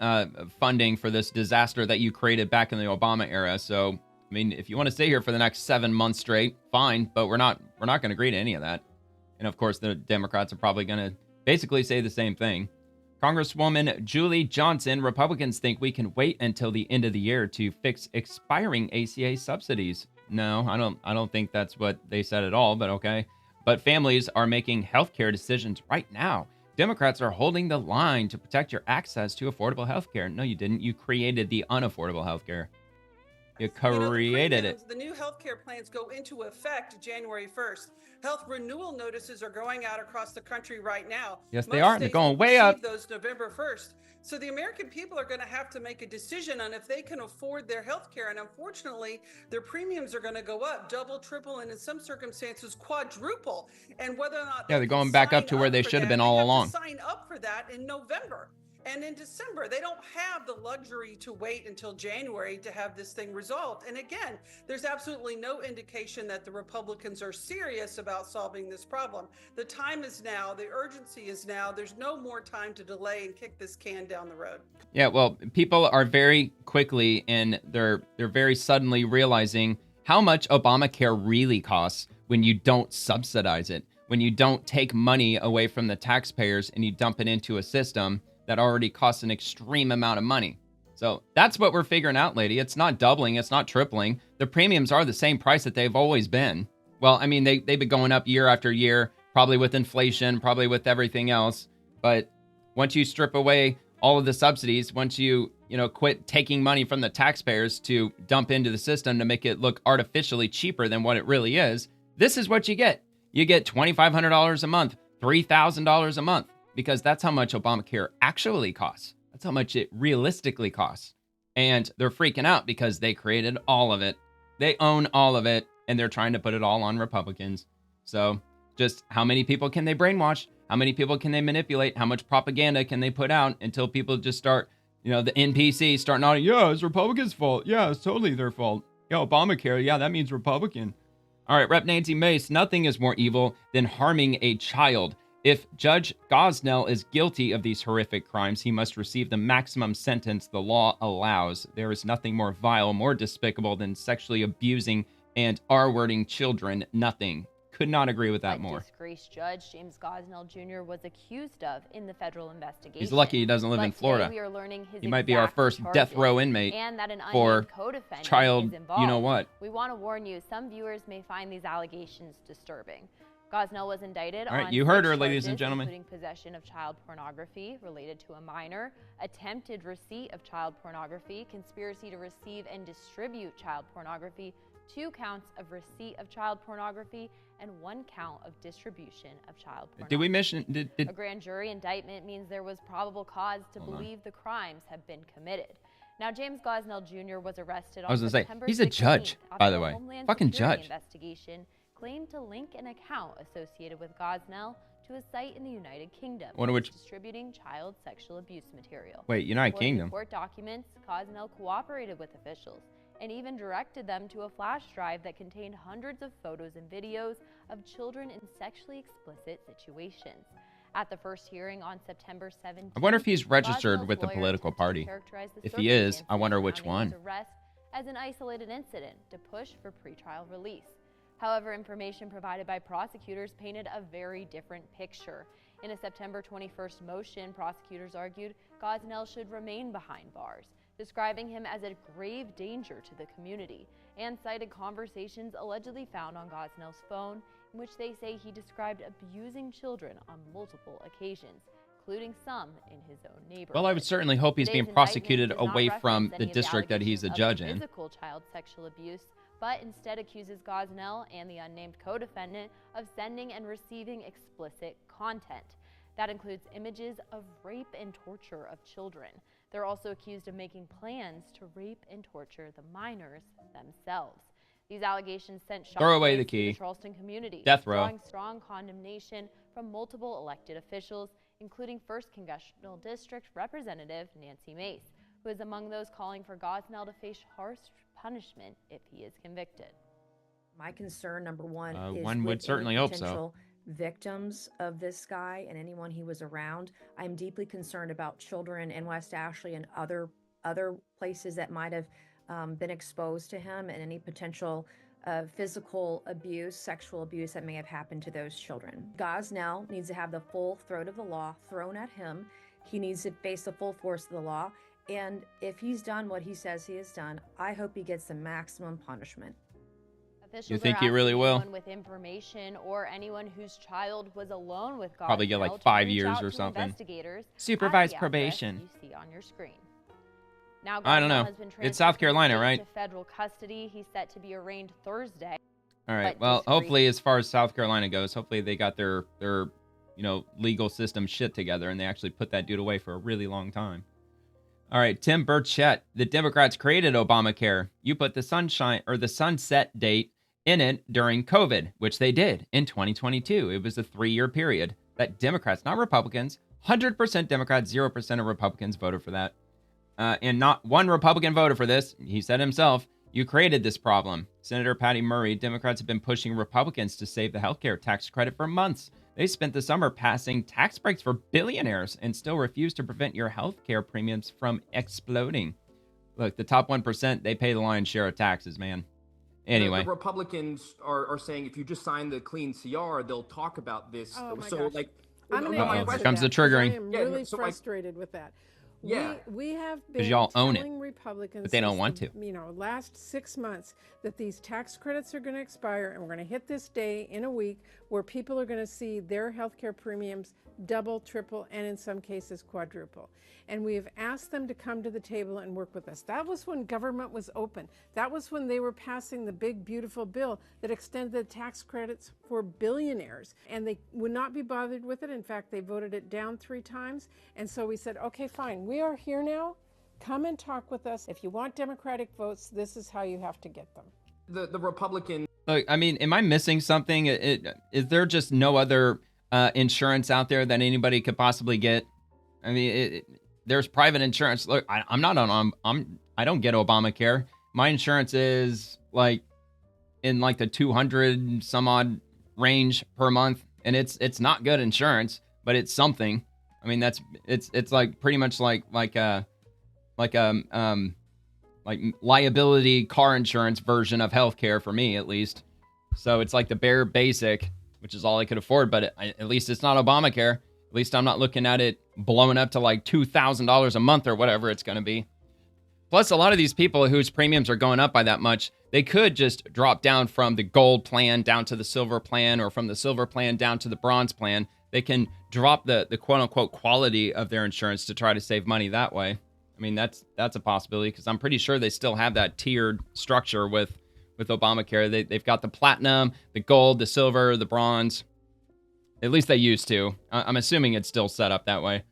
funding for this disaster that you created back in the Obama era. So, I mean, if you want to stay here for the next 7 months straight, fine, but we're not going to agree to any of that. And of course, the Democrats are probably going to basically say the same thing. Congresswoman Julie Johnson, Republicans think we can wait until the end of the year to fix expiring ACA subsidies. No, I don't think that's what they said at all, but okay. But families are making healthcare decisions right now. Democrats are holding the line to protect your access to affordable healthcare. No, you didn't. You created the unaffordable healthcare. You created it. The new healthcare plans go into effect January 1st. Health renewal notices are going out across the country right now. Yes, they are. They're going way up. Those November 1st. So the American people are going to have to make a decision on if they can afford their health care. And unfortunately, their premiums are going to go up, double, triple, and in some circumstances, quadruple. And whether or not they're going back up to where they should have been all along. Sign up for that in November. And in December, they don't have the luxury to wait until January to have this thing resolved. And again, there's absolutely no indication that the Republicans are serious about solving this problem. The time is now. The urgency is now. There's no more time to delay and kick this can down the road. Yeah, well, people are very quickly and they're very suddenly realizing how much Obamacare really costs when you don't subsidize it, when you don't take money away from the taxpayers and you dump it into a system that already costs an extreme amount of money. So that's what we're figuring out, lady. It's not doubling. It's not tripling. The premiums are the same price that they've always been. Well, I mean, they've been going up year after year, probably with inflation, probably with everything else. But once you strip away all of the subsidies, once you quit taking money from the taxpayers to dump into the system to make it look artificially cheaper than what it really is, this is what you get. You get $2,500 a month, $3,000 a month. Because that's how much Obamacare actually costs. That's how much it realistically costs. And they're freaking out because they created all of it. They own all of it, and they're trying to put it all on Republicans. So just how many people can they brainwash? How many people can they manipulate? How much propaganda can they put out until people just start, the NPC start nodding, yeah, it's Republicans' fault. Yeah, it's totally their fault. Yeah, Obamacare, yeah, that means Republican. All right, Rep. Nancy Mace, nothing is more evil than harming a child. If Judge Gosnell is guilty of these horrific crimes, he must receive the maximum sentence the law allows. There is nothing more vile, more despicable than sexually abusing and R-wording children. Nothing. Could not agree with that more. Disgraced Judge James Gosnell Jr. was accused of in the federal investigation. He's lucky he doesn't live in Florida. We are learning his he might be our first death row inmate and that an for co-defendant child, is involved. you know what. We want to warn you, some viewers may find these allegations disturbing. Gosnell was indicted All right, on you heard her, charges, ladies and gentlemen, including possession of child pornography related to a minor, attempted receipt of child pornography, conspiracy to receive and distribute child pornography, 2 counts of receipt of child pornography, and 1 count of distribution of child pornography. Did we mention? A grand jury indictment means there was probable cause to believe the crimes have been committed. Now, James Gosnell Jr. was arrested on September 16th. He's a judge, by the way. Fucking judge. Investigation claimed to link an account associated with Gosnell to a site in the United Kingdom distributing child sexual abuse material. Wait, United Kingdom? Court documents, Gosnell cooperated with officials and even directed them to a flash drive that contained hundreds of photos and videos of children in sexually explicit situations. At the first hearing on September 17th, I wonder if he's registered Gosnell's with a lawyer political party. characterized the If he is, I circumstances wonder which surrounding one. his arrest as an isolated incident to push for pretrial release. However, information provided by prosecutors painted a very different picture. In a September 21st motion, prosecutors argued Gosnell should remain behind bars, describing him as a grave danger to the community, and cited conversations allegedly found on Gosnell's phone in which they say he described abusing children on multiple occasions, including some in his own neighborhood. Well, I would certainly hope he's being prosecuted away from the district that he's a judge in. Physical child sexual abuse, but instead accuses Gosnell and the unnamed co-defendant of sending and receiving explicit content. That includes images of rape and torture of children. They're also accused of making plans to rape and torture the minors themselves. These allegations sent Throw away shockwaves the through key. the Charleston community, Death row. drawing strong condemnation from multiple elected officials, including 1st Congressional District Representative Nancy Mace, who is among those calling for Gosnell to face harsh punishment if he is convicted. My concern, number one, is one would with certainly any hope so. potential victims of this guy and anyone he was around. I'm deeply concerned about children in West Ashley and other places that might have been exposed to him, and any potential physical abuse, sexual abuse that may have happened to those children. Gosnell needs to have the full throat of the law thrown at him. He needs to face the full force of the law. And if he's done what he says he has done, I hope he gets the maximum punishment. Officials think are he really asking will? anyone with information or anyone whose child was alone with Gosnell Probably get like to 5 reach years out or to something. investigators at Supervised the address probation. you see on your screen. Now, I don't Gosnell know. has been It's transferred South from Carolina, state right? to federal custody. He's set to be arraigned Thursday. All right. But Well, disagree. hopefully, as far as South Carolina goes, hopefully they got their legal system shit together and they actually put that dude away for a really long time. All right, Tim Burchett. The Democrats created Obamacare. You put the sunset date in it during COVID, which they did in 2022. It was a 3-year period that Democrats, not Republicans, 100% Democrats, 0% of Republicans voted for that. And not one Republican voted for this. He said himself, you created this problem. Senator Patty Murray, Democrats have been pushing Republicans to save the healthcare tax credit for months. They spent the summer passing tax breaks for billionaires and still refuse to prevent your healthcare premiums from exploding. Look, the top 1%, they pay the lion's share of taxes, man. Anyway. The Republicans are saying if you just sign the clean CR, they'll talk about this. Oh my so, gosh. like, I'm going to Uh-oh, answer here comes that, the triggering. 'cause I am Yeah, really so, frustrated with that. Yeah. We have 'Cause been y'all own it, telling Republicans, but they don't since want the, to. Last 6 months that these tax credits are going to expire, and we're going to hit this day in a week where people are going to see their health care premiums double, triple, and in some cases quadruple. And we have asked them to come to the table and work with us. That was when government was open. That was when they were passing the big, beautiful bill that extended the tax credits for billionaires. And they would not be bothered with it. In fact, they voted it down 3 times. And so we said, okay, fine, we are here now. Come and talk with us. If you want Democratic votes, this is how you have to get them. The Republican. Look, I mean, am I missing something? Is there just no other insurance out there that anybody could possibly get? I mean, there's private insurance. Look, I don't get Obamacare. My insurance is like in like the 200 some odd range per month, and it's not good insurance, but it's something. I mean, it's like pretty much like liability car insurance version of healthcare for me, at least. So it's like the bare basic, which is all I could afford, but at least it's not Obamacare. At least I'm not looking at it blowing up to like $2,000 a month or whatever it's going to be. Plus, a lot of these people whose premiums are going up by that much, they could just drop down from the gold plan down to the silver plan, or from the silver plan down to the bronze plan. They can drop the quote-unquote quality of their insurance to try to save money that way. I mean, that's a possibility, because I'm pretty sure they still have that tiered structure with Obamacare. They've got the platinum, the gold, the silver, the bronze. At least they used to. I'm assuming it's still set up that way.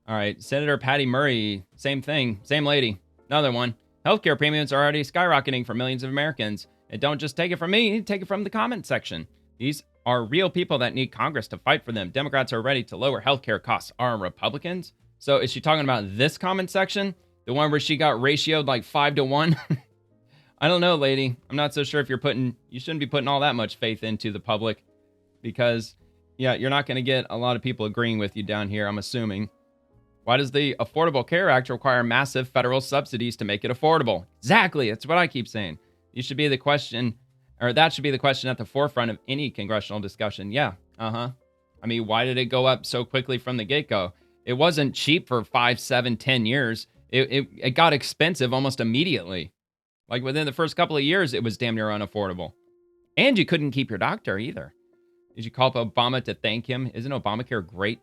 All right, Senator Patty Murray, same thing, same lady. Another one. Healthcare premiums are already skyrocketing for millions of Americans. And don't just take it from me, take it from the comment section. These are real people that need Congress to fight for them. Democrats are ready to lower healthcare costs. Are Republicans? So is she talking about this comment section? The one where she got ratioed like 5 to 1? I don't know, lady. I'm not so sure if you shouldn't be putting all that much faith into the public, because yeah, you're not going to get a lot of people agreeing with you down here, I'm assuming. Why does the Affordable Care Act require massive federal subsidies to make it affordable? Exactly. That's what I keep saying. That should be the question at the forefront of any congressional discussion. Yeah. I mean, why did it go up so quickly from the get-go? It wasn't cheap for 5, 7, 10 years. It got expensive almost immediately. Like within the first couple of years, it was damn near unaffordable. And you couldn't keep your doctor either. Did you call up Obama to thank him? Isn't Obamacare great?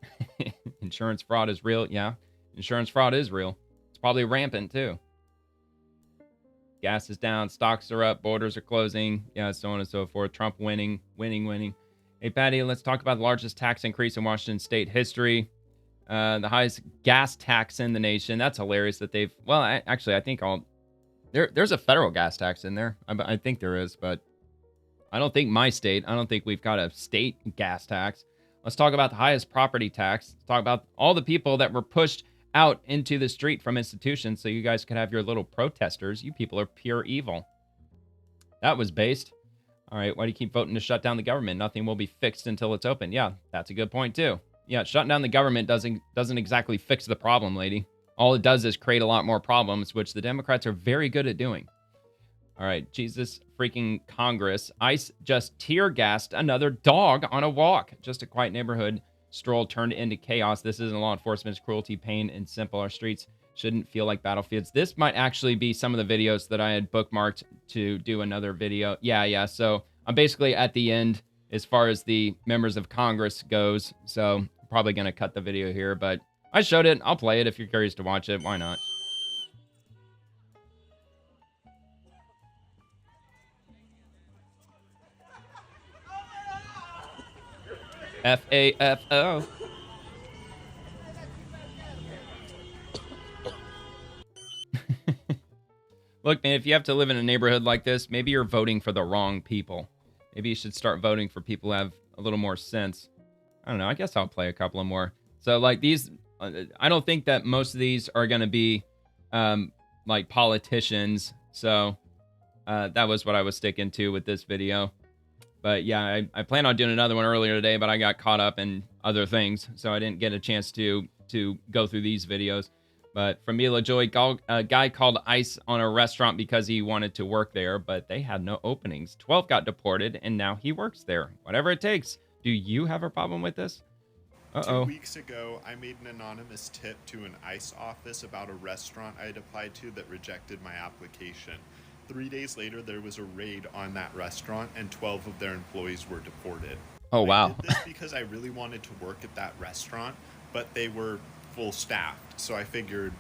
Insurance fraud is real. Yeah, insurance fraud is real. It's probably rampant too. Gas is down, stocks are up, borders are closing. Yeah, so on and so forth. Trump winning. Hey, Patty, let's talk about the largest tax increase in Washington state history. The highest gas tax in the nation. That's hilarious that they've... Well, actually, I think there's a federal gas tax in there. I think there is, but I don't think I don't think we've got a state gas tax. Let's talk about the highest property tax. Let's talk about all the people that were pushed out into the street from institutions so you guys could have your little protesters. You people are pure evil. That was based. All right, why do you keep voting to shut down the government? Nothing will be fixed until it's open. Yeah, that's a good point, too. Yeah, shutting down the government doesn't exactly fix the problem, lady. All it does is create a lot more problems, which the Democrats are very good at doing. All right, Jesus freaking Congress. ICE just tear-gassed another dog on a walk. Just a quiet neighborhood stroll turned into chaos. This isn't law enforcement's cruelty, pain, and simple. Our streets shouldn't feel like battlefields. This might actually be some of the videos that I had bookmarked to do another video. Yeah. So I'm basically at the end as far as the members of Congress goes. So I'm probably going to cut the video here, but I showed it. I'll play it if you're curious to watch it. Why not? FAFO. Look, man, if you have to live in a neighborhood like this, maybe you're voting for the wrong people. Maybe you should start voting for people who have a little more sense. I don't know. I guess I'll play a couple of more. So, like, these, I don't think that most of these are going to be, like, politicians. So, that was what I was sticking to with this video. But, yeah, I planned on doing another one earlier today, but I got caught up in other things. So, I didn't get a chance to go through these videos. But from Mila Joy, a guy called ICE on a restaurant because he wanted to work there, but they had no openings. 12 got deported, and now he works there. Whatever it takes. Do you have a problem with this? Uh-oh. 2 weeks ago, I made an anonymous tip to an ICE office about a restaurant I'd applied to that rejected my application. 3 days later, there was a raid on that restaurant, and 12 of their employees were deported. Oh, wow. I did this because I really wanted to work at that restaurant, but they were full staffed, so I figured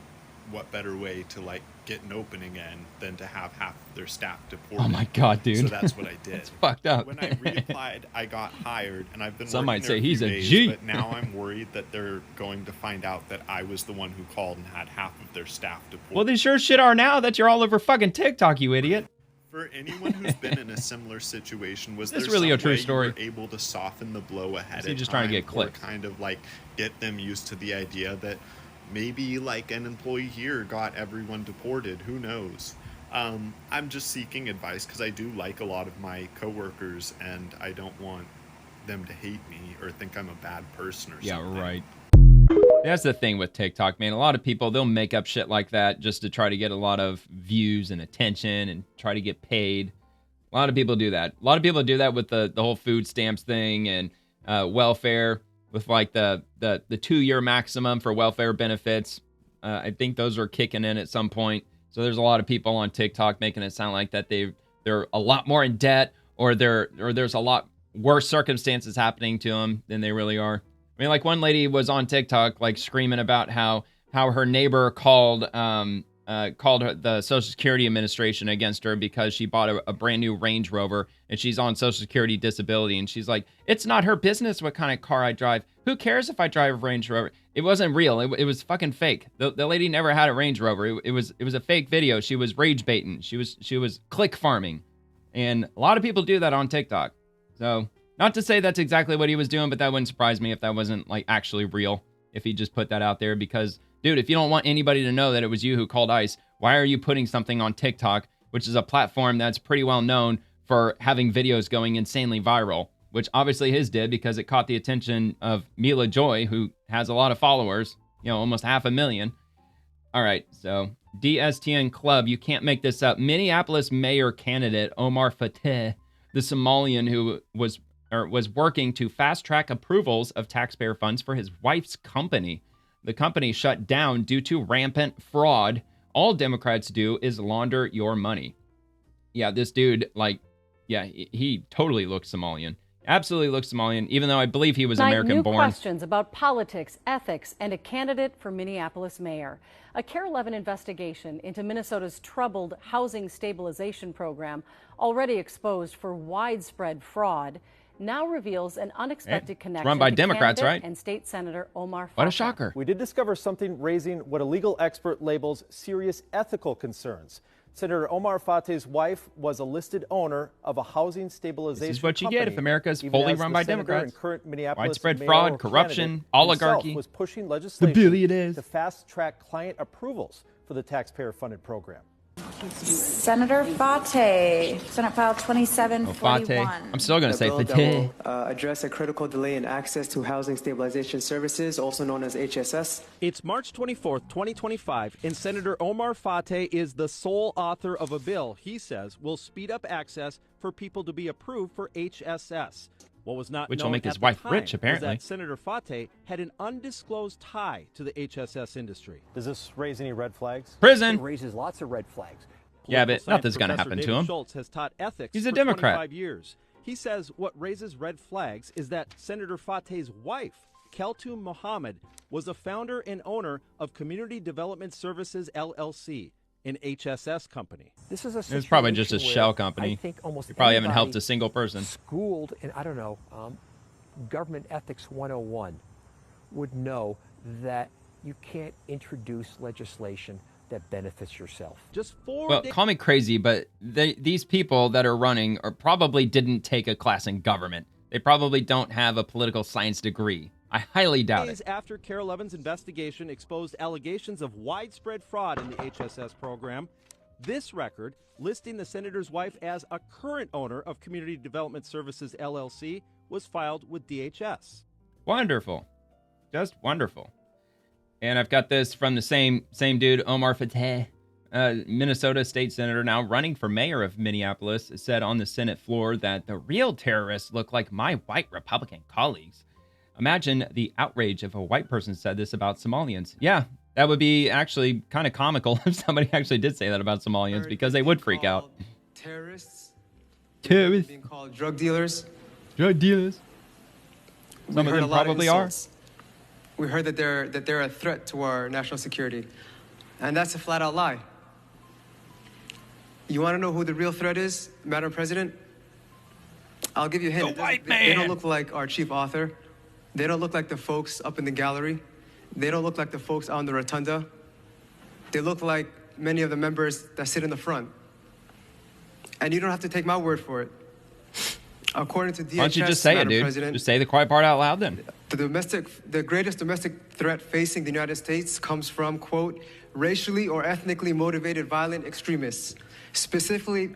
what better way to like get an opening in than to have half their staff deported. Oh my god, dude. So that's what I did. It's fucked up. When I reapplied, I got hired, and I've been Some working might say there he's a days, G. But now I'm worried that they're going to find out that I was the one who called and had half of their staff deported. Well, they sure shit are now that you're all over fucking TikTok, you idiot. For anyone who's been in a similar situation, was This there really some a true way story? you were able to soften the blow ahead Is of he just trying to get time, clicks? or kind of like get them used to the idea that maybe like an employee here got everyone deported? Who knows? I'm just seeking advice because I do like a lot of my coworkers, and I don't want them to hate me or think I'm a bad person or something. Yeah, right. That's the thing with TikTok, man. A lot of people, they'll make up shit like that just to try to get a lot of views and attention and try to get paid. A lot of people do that. A lot of people do that with the whole food stamps thing and welfare, with like the 2-year maximum for welfare benefits. I think those are kicking in at some point. So there's a lot of people on TikTok making it sound like that they're a lot more in debt, or there's a lot worse circumstances happening to them than they really are. I mean, like one lady was on TikTok like screaming about how her neighbor called her, the Social Security Administration, against her because she bought a brand new Range Rover and she's on Social Security disability. And she's like, it's not her business what kind of car I drive. Who cares if I drive a Range Rover? It wasn't real. It was fucking fake. The lady never had a Range Rover. It was a fake video. She was rage baiting. She was click farming. And a lot of people do that on TikTok. So not to say that's exactly what he was doing, but that wouldn't surprise me if that wasn't like actually real, if he just put that out there. Because, dude, if you don't want anybody to know that it was you who called ICE, why are you putting something on TikTok, which is a platform that's pretty well known for having videos going insanely viral, which obviously his did because it caught the attention of Mila Joy, who has a lot of followers, almost 500,000. All right, so DSTN Club, you can't make this up. Minneapolis mayor candidate Omar Fateh, the Somalian who was working to fast-track approvals of taxpayer funds for his wife's company. The company shut down due to rampant fraud. All Democrats do is launder your money. Yeah, this dude, he totally looks Somalian. Absolutely looks Somalian, even though I believe he was American-born. New questions about politics, ethics, and a candidate for Minneapolis mayor. A Care 11 investigation into Minnesota's troubled housing stabilization program, already exposed for widespread fraud. now reveals an unexpected connection run by to Democrats, candidate right? and State Senator Omar Fateh. What a shocker. We did discover something raising what a legal expert labels serious ethical concerns. Senator Omar Fateh's wife was a listed owner of a housing stabilization This is what you company, get if America is even fully as run the by senator Democrats. and current Minneapolis Widespread mayoral fraud, corruption, candidate oligarchy. himself was pushing legislation billionaires. to fast-track client approvals for the taxpayer-funded program. Senator Fateh, Senate File 2741. Fateh. I'm still going to say The bill Fateh. that will address a critical delay in access to housing stabilization services, also known as HSS. It's March 24th, 2025, and Senator Omar Fateh is the sole author of a bill he says will speed up access for people to be approved for HSS. What was not Which will known make his at the wife time rich, apparently. was that Senator Fateh had an undisclosed tie to the HSS industry. Does this raise any red flags? Prison. It raises lots of red flags. Yeah, but Political science nothing's going to professor happen to David him. Schultz has taught ethics He's a for Democrat. 25 years. He says what raises red flags is that Senator Fateh's wife, Keltoum Mohammed, was a founder and owner of Community Development Services LLC, an HSS company. This is a It's probably just a situation shell where company. I think almost You probably haven't anybody helped a single person. Schooled in, I don't know, government ethics 101 would know that you can't introduce legislation that benefits yourself. Just 4 Well, days. call me crazy, but these people that are running probably didn't take a class in government. They probably don't have a political science degree. I highly doubt it. Days after Carol Levin's investigation exposed allegations of widespread fraud in the HSS program, this record, listing the senator's wife as a current owner of Community Development Services LLC, was filed with DHS. Wonderful. Just wonderful. And I've got this from the same dude, Omar Fateh, Minnesota state senator now running for mayor of Minneapolis, said on the Senate floor that the real terrorists look like my white Republican colleagues. Imagine the outrage if a white person said this about Somalians. Yeah, that would be actually kind of comical if somebody actually did say that about Somalians, because they would freak out. Terrorists. Terrorists. Being called drug dealers. Drug dealers. Some of heard them a lot of probably are. insults. We heard that they're a threat to our national security, and that's a flat-out lie. You want to know who the real threat is, Madam President? I'll give you a hint. The white They don't man. look like our chief author. They don't look like the folks up in the gallery. They don't look like the folks on the rotunda. They look like many of the members that sit in the front. And you don't have to take my word for it. According to DHS, Why don't you just say it, Madam dude? President, Just say the quiet part out loud then. the greatest domestic threat facing the United States comes from, quote, racially or ethnically motivated violent extremists, specifically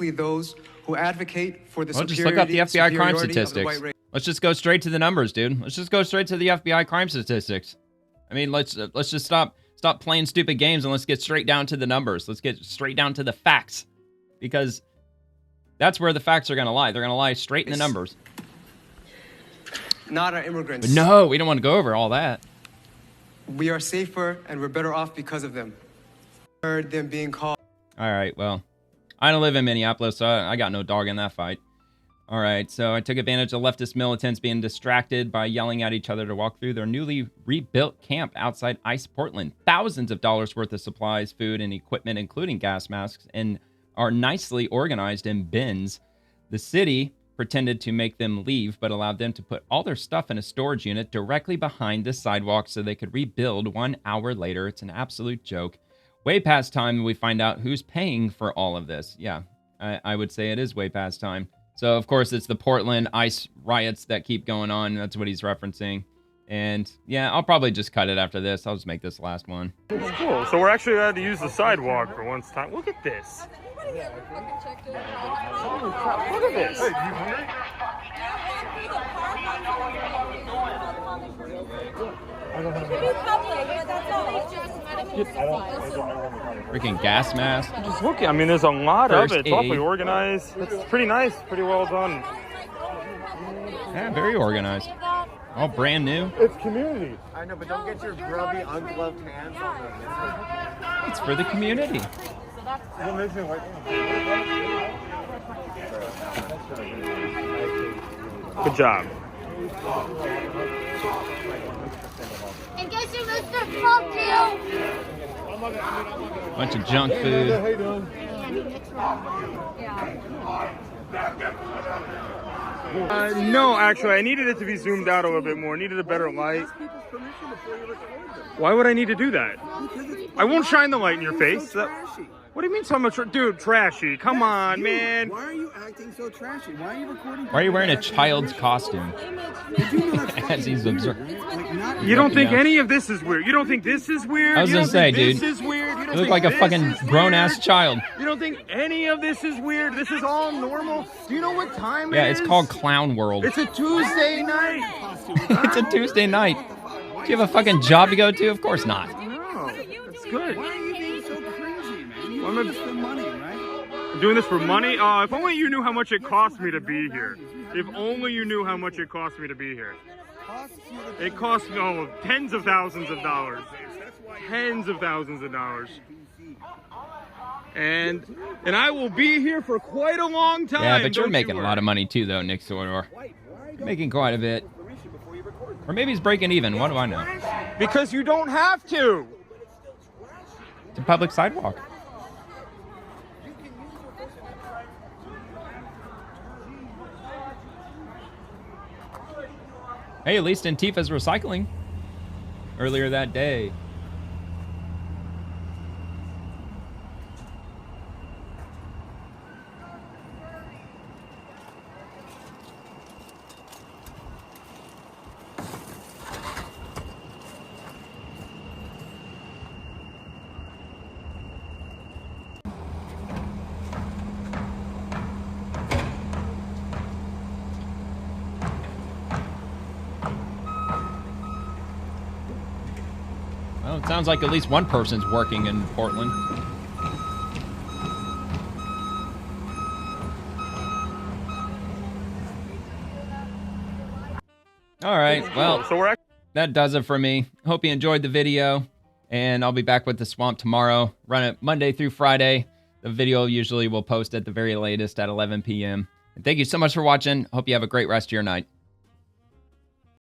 those who advocate for the Well, just look up the FBI crime superiority of the white statistics. race. Let's just go straight to the numbers, dude. Let's just go straight to the FBI crime statistics. I mean, let's just stop playing stupid games and let's get straight down to the numbers. Let's get straight down to the facts, because that's where the facts are going to lie. They're going to lie straight in the numbers. Not our immigrants. But no, we don't want to go over all that. We are safer and we're better off because of them. Heard them being called. All right, well, I don't live in Minneapolis, so I got no dog in that fight. All right, so I took advantage of leftist militants being distracted by yelling at each other to walk through their newly rebuilt camp outside ICE Portland. Thousands of dollars worth of supplies, food, and equipment, including gas masks, and are nicely organized in bins. The city pretended to make them leave, but allowed them to put all their stuff in a storage unit directly behind the sidewalk so they could rebuild 1 hour later. It's an absolute joke. Way past time we find out who's paying for all of this. Yeah, I would say it is way past time. So, of course, it's the Portland ICE riots that keep going on. That's what he's referencing. And, yeah, I'll probably just cut it after this. I'll just make this last one. It's cool. So we're actually allowed to use the sidewalk for once time. Look at this. Look at this. Hey, you hungry? Freaking gas mask. Just look, I mean, there's a lot First of it. It's awfully aid. organized. It's pretty nice, pretty well done. Yeah, very organized. All brand new. It's community. I know, but don't get your grubby, ungloved hands on them. It's for the community. Good job. And guess who Mr. Fuck you? Bunch of junk food. No, actually, I needed it to be zoomed out a little bit more. I needed a better light. Why would I need to do that? I won't shine the light in your face. What do you mean so much? Dude, trashy. Come on, man. Why are you acting so trashy? Why are you recording? Why are you wearing a child's costume? As he's observing. You don't think any of this is weird? You don't think this is weird? I was gonna say, dude, this is weird? you look like a fucking grown-ass child. You don't think any of this is weird? This is all normal? Do you know what time it is? Yeah, it's called Clown World. It's a Tuesday night. It's a Tuesday night. Do you have a fucking job to go to? Of course not. No, it's good. Why are you being so cringy, man? You Why do am I- this for money, right? I'm doing this for money? If only you knew how much it cost me to be here. If only you knew how much it cost me to be here. It cost me tens of thousands of dollars. Tens of thousands of dollars. And I will be here for quite a long time. Yeah, but you're making a lot of money too, though, Nick Sordor. Making quite a bit. Or maybe he's breaking even. What do I know? Because you don't have to. It's a public sidewalk. Hey, at least Antifa's recycling earlier that day. Well, it sounds like at least one person's working in Portland. All right, well, that does it for me. Hope you enjoyed the video, and I'll be back with the Swamp tomorrow. Run it Monday through Friday. The video usually will post at the very latest at 11 p.m. And thank you so much for watching. Hope you have a great rest of your night.